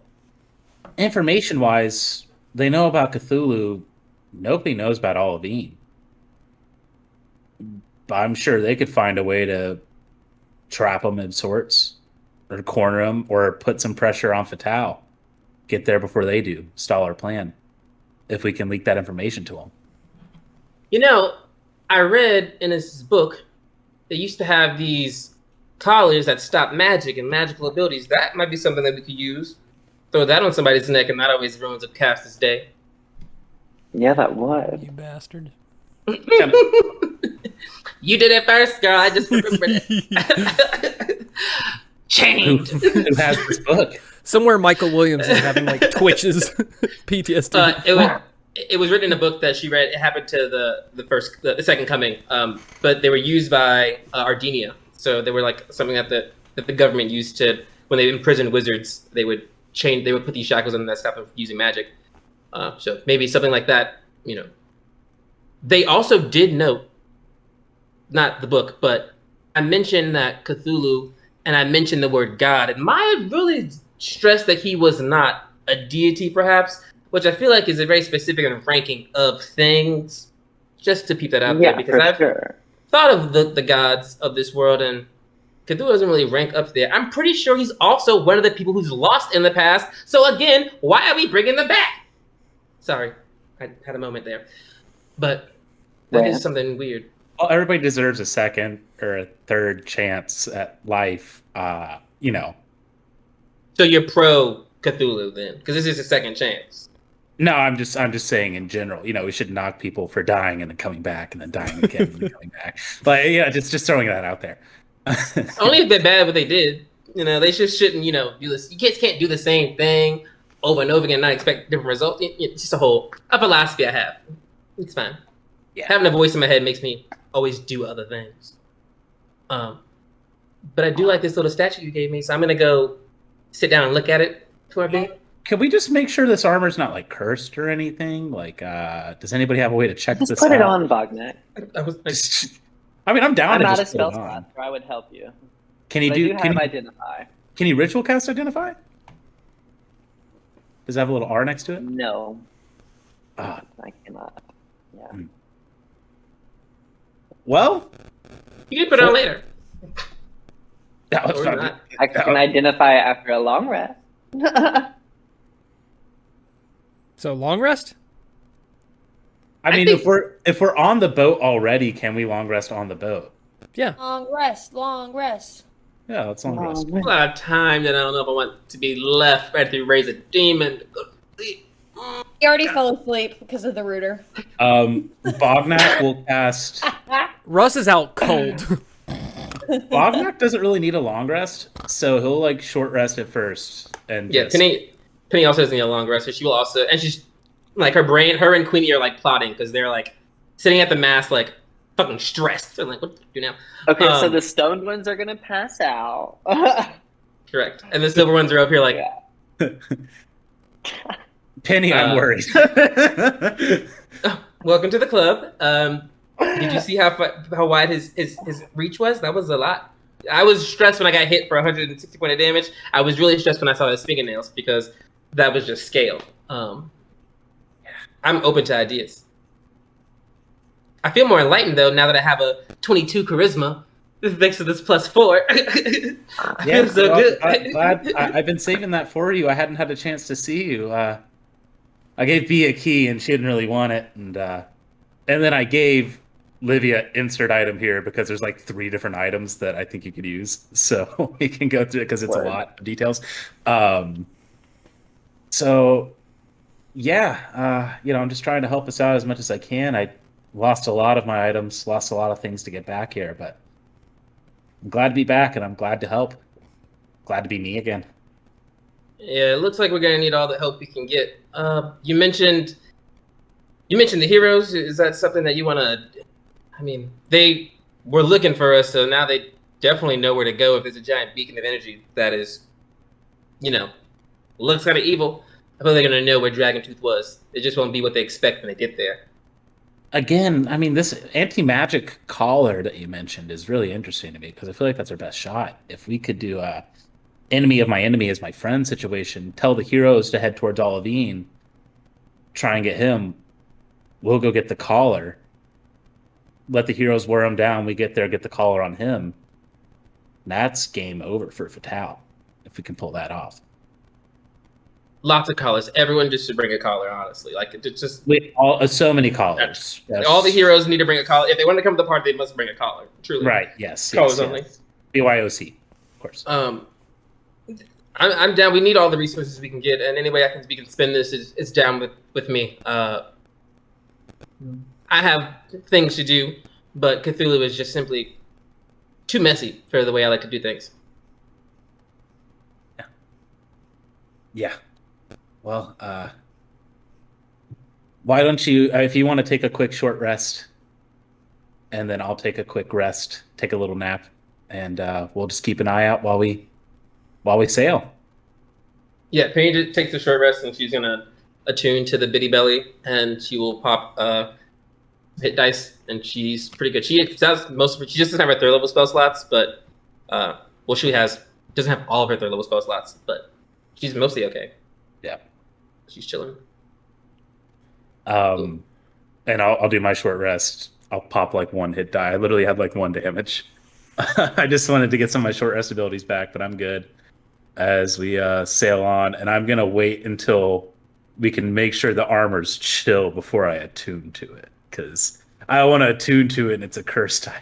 information-wise, they know about Cthulhu. Nobody knows about Olivine. I'm sure they could find a way to trap them of sorts, or corner them, or put some pressure on Fatal. Get there before they do. Stall our plan. If we can leak that information to them. I read in this book, they used to have these collars that stop magic and magical abilities. That might be something that we could use. Throw that on somebody's neck and that always ruins a caster's day. Yeah, that would. You bastard. You did it first, girl. I just remembered it. Chained. Who has this book? Somewhere Michael Williams is having like twitches, PTSD. It was written in a book that she read. It happened to the second coming, but they were used by Ardinia. So they were like something that the government used to, when they imprisoned wizards, they would put these shackles on them that stop them from using magic. So maybe something like that. They also did note, not the book, but I mentioned that Cthulhu, and I mentioned the word God, and Maya really stressed that he was not a deity, perhaps, which I feel like is a very specific ranking of things, just to keep that out there, because I've thought of the gods of this world, and Cthulhu doesn't really rank up there. I'm pretty sure he's also one of the people who's lost in the past, so again, why are we bringing them back? Sorry, I had a moment there. But that is something weird. Well, everybody deserves a second or a third chance at life, So you're pro Cthulhu then, because this is a second chance. No, I'm just saying in general. We should knock people for dying and then coming back and then dying again and then coming back. But just throwing that out there. Only if they're bad at what they did. They just shouldn't. Do this. You kids can't do the same thing over and over again and not expect different results. It's just a philosophy I have. It's fine. Yeah. Having a voice in my head makes me always do other things. But I do like this little statue you gave me, so I'm gonna go sit down and look at it for a bit. Can we just make sure this armor's not like cursed or anything? Like, does anybody have a way to check this out? Just put it on, Bognak. I'm down to I'm not just a put it spellcaster. on. I would help you. Can you But do? I do have identify? Can you ritual cast identify? Does it have a little R next to it? No, I cannot. Yeah. Well, you can put it on later. That was fun. I can identify after a long rest. So long rest? I mean, if we're on the boat already, can we long rest on the boat? Yeah. Long rest. Yeah, let's long rest. A lot of time that I don't know if I want to be left ready to raise a demon to go to sleep. He already fell asleep because of the rooter. Bognak will cast. Russ is out cold. Bognak doesn't really need a long rest, so he'll short rest at first. And yeah, Penny also doesn't need a long rest, so she will also, and she's her and Queenie are plotting because they're sitting at the mast fucking stressed. They're what do we do now? Okay, so the stoned ones are gonna pass out. Correct, and the silver ones are up here Penny, I'm worried. Welcome to the club. Did you see how wide his reach was? That was a lot. I was stressed when I got hit for 160 point of damage. I was really stressed when I saw his fingernails because that was just scale. I'm open to ideas. I feel more enlightened though now that I have a 22 charisma. This makes this +4. I feel so good. I've been saving that for you. I hadn't had a chance to see you. I gave B a key and she didn't really want it, and then I gave Livia insert item here because there's like 3 different items that I think you could use, so we can go through it because it's a lot of details. So yeah, I'm just trying to help us out as much as I can. I lost a lot of my items, lost a lot of things to get back here, but I'm glad to be back and I'm glad to help. Glad to be me again. Yeah, it looks like we're gonna need all the help we can get. You mentioned the heroes. Is that something that you want to? I mean, they were looking for us, so now they definitely know where to go. If there's a giant beacon of energy that is, looks kind of evil, I feel they're gonna know where Dragontooth was. It just won't be what they expect when they get there. Again, I mean, this anti-magic collar that you mentioned is really interesting to me because I feel like that's our best shot. If we could do a enemy of my enemy is my friend situation, tell the heroes to head towards Olivine, try and get him, we'll go get the collar, let the heroes wear him down, we get there, get the collar on him. That's game over for Fatale, if we can pull that off. Lots of collars. Everyone just should bring a collar, honestly. Like, it's just... so many collars. Yes. All the heroes need to bring a collar. If they want to come to the party, they must bring a collar. Truly. Right, yes. Collars only. BYOC, of course. I'm down. We need all the resources we can get, and any way we can spend this is down with me. I have things to do, but Cthulhu is just simply too messy for the way I like to do things. Yeah. Well, why don't you, if you want to take a quick short rest, and then I'll take a quick rest, take a little nap, and we'll just keep an eye out while we sail. Yeah, Penny takes a short rest, and she's gonna attune to the bitty belly, and she will pop hit dice, and she's pretty good. She has she just doesn't have her 3rd level spell slots, but she doesn't have all of her 3rd level spell slots, but she's mostly okay. Yeah. She's chilling. And I'll do my short rest. I'll pop like 1 hit die. I literally had like 1 damage. I just wanted to get some of my short rest abilities back, but I'm good as we sail on. And I'm going to wait until we can make sure the armor's chill before I attune to it. Because I want to attune to it and it's a cursed item.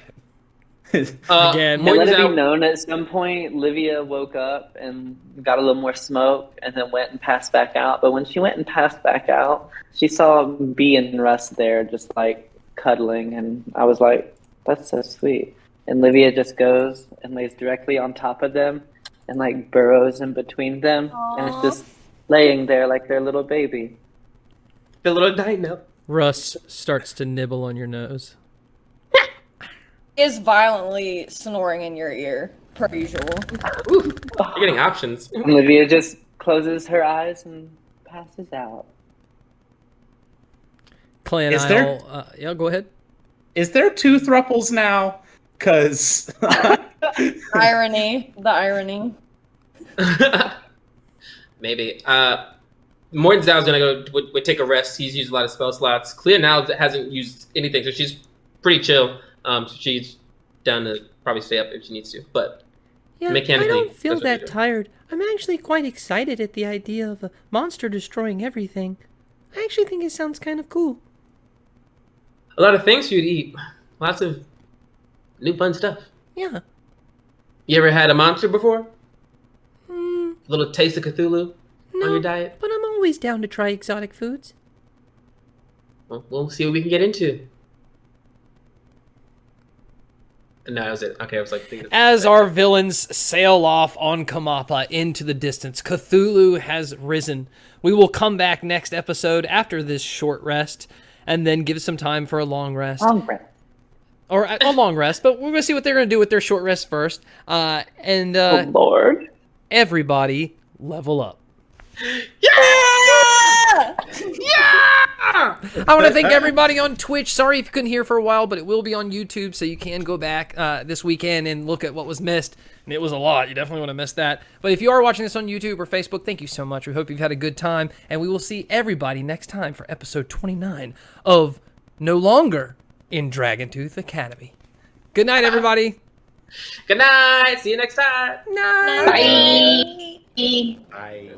Again, let it be known at some point, Livia woke up and got a little more smoke and then went and passed back out. But when she went and passed back out, she saw B and Russ there just like cuddling. And I was like, that's so sweet. And Livia just goes and lays directly on top of them and like burrows in between them. Aww. And it's just laying there like their little baby. The little dino. Russ starts to nibble on your nose. Is violently snoring in your ear, per usual. Ooh, you're getting options. And Livia just closes her eyes and passes out. Clay and yeah, go ahead. Is there 2 thruples now? Because Irony. The irony. Maybe. Morton Zhao's gonna would take a rest. He's used a lot of spell slots. Clea now hasn't used anything, so she's pretty chill. So she's down to probably stay up if she needs to. But yeah, mechanically, I don't feel that's what that we do. tired. I'm actually quite excited at the idea of a monster destroying everything. I actually think it sounds kind of cool. A lot of things for you to eat. Lots of new fun stuff. Yeah. You ever had a monster before? Mm, A little taste of Cthulhu on your no, diet? but I'm always down to try exotic foods. Well, we'll see what we can get into. No, that was it. Okay, I was like thinking. As our villains sail off on Kamapa into the distance, Cthulhu has risen. We will come back next episode after this short rest, and then give some time for a long rest. Or a long rest, but we're going to see what they're going to do with their short rest first. Oh, Lord. Everybody level up. Yeah! Yeah! I want to thank everybody on Twitch. Sorry if you couldn't hear for a while, but it will be on YouTube, so you can go back this weekend and look at what was missed. And it was a lot. You definitely want to miss that. But if you are watching this on YouTube or Facebook, thank you so much. We hope you've had a good time, and we will see everybody next time for episode 29 of No Longer in Dragontooth Academy. Good night, everybody. Good night. See you next time. Night. Bye. I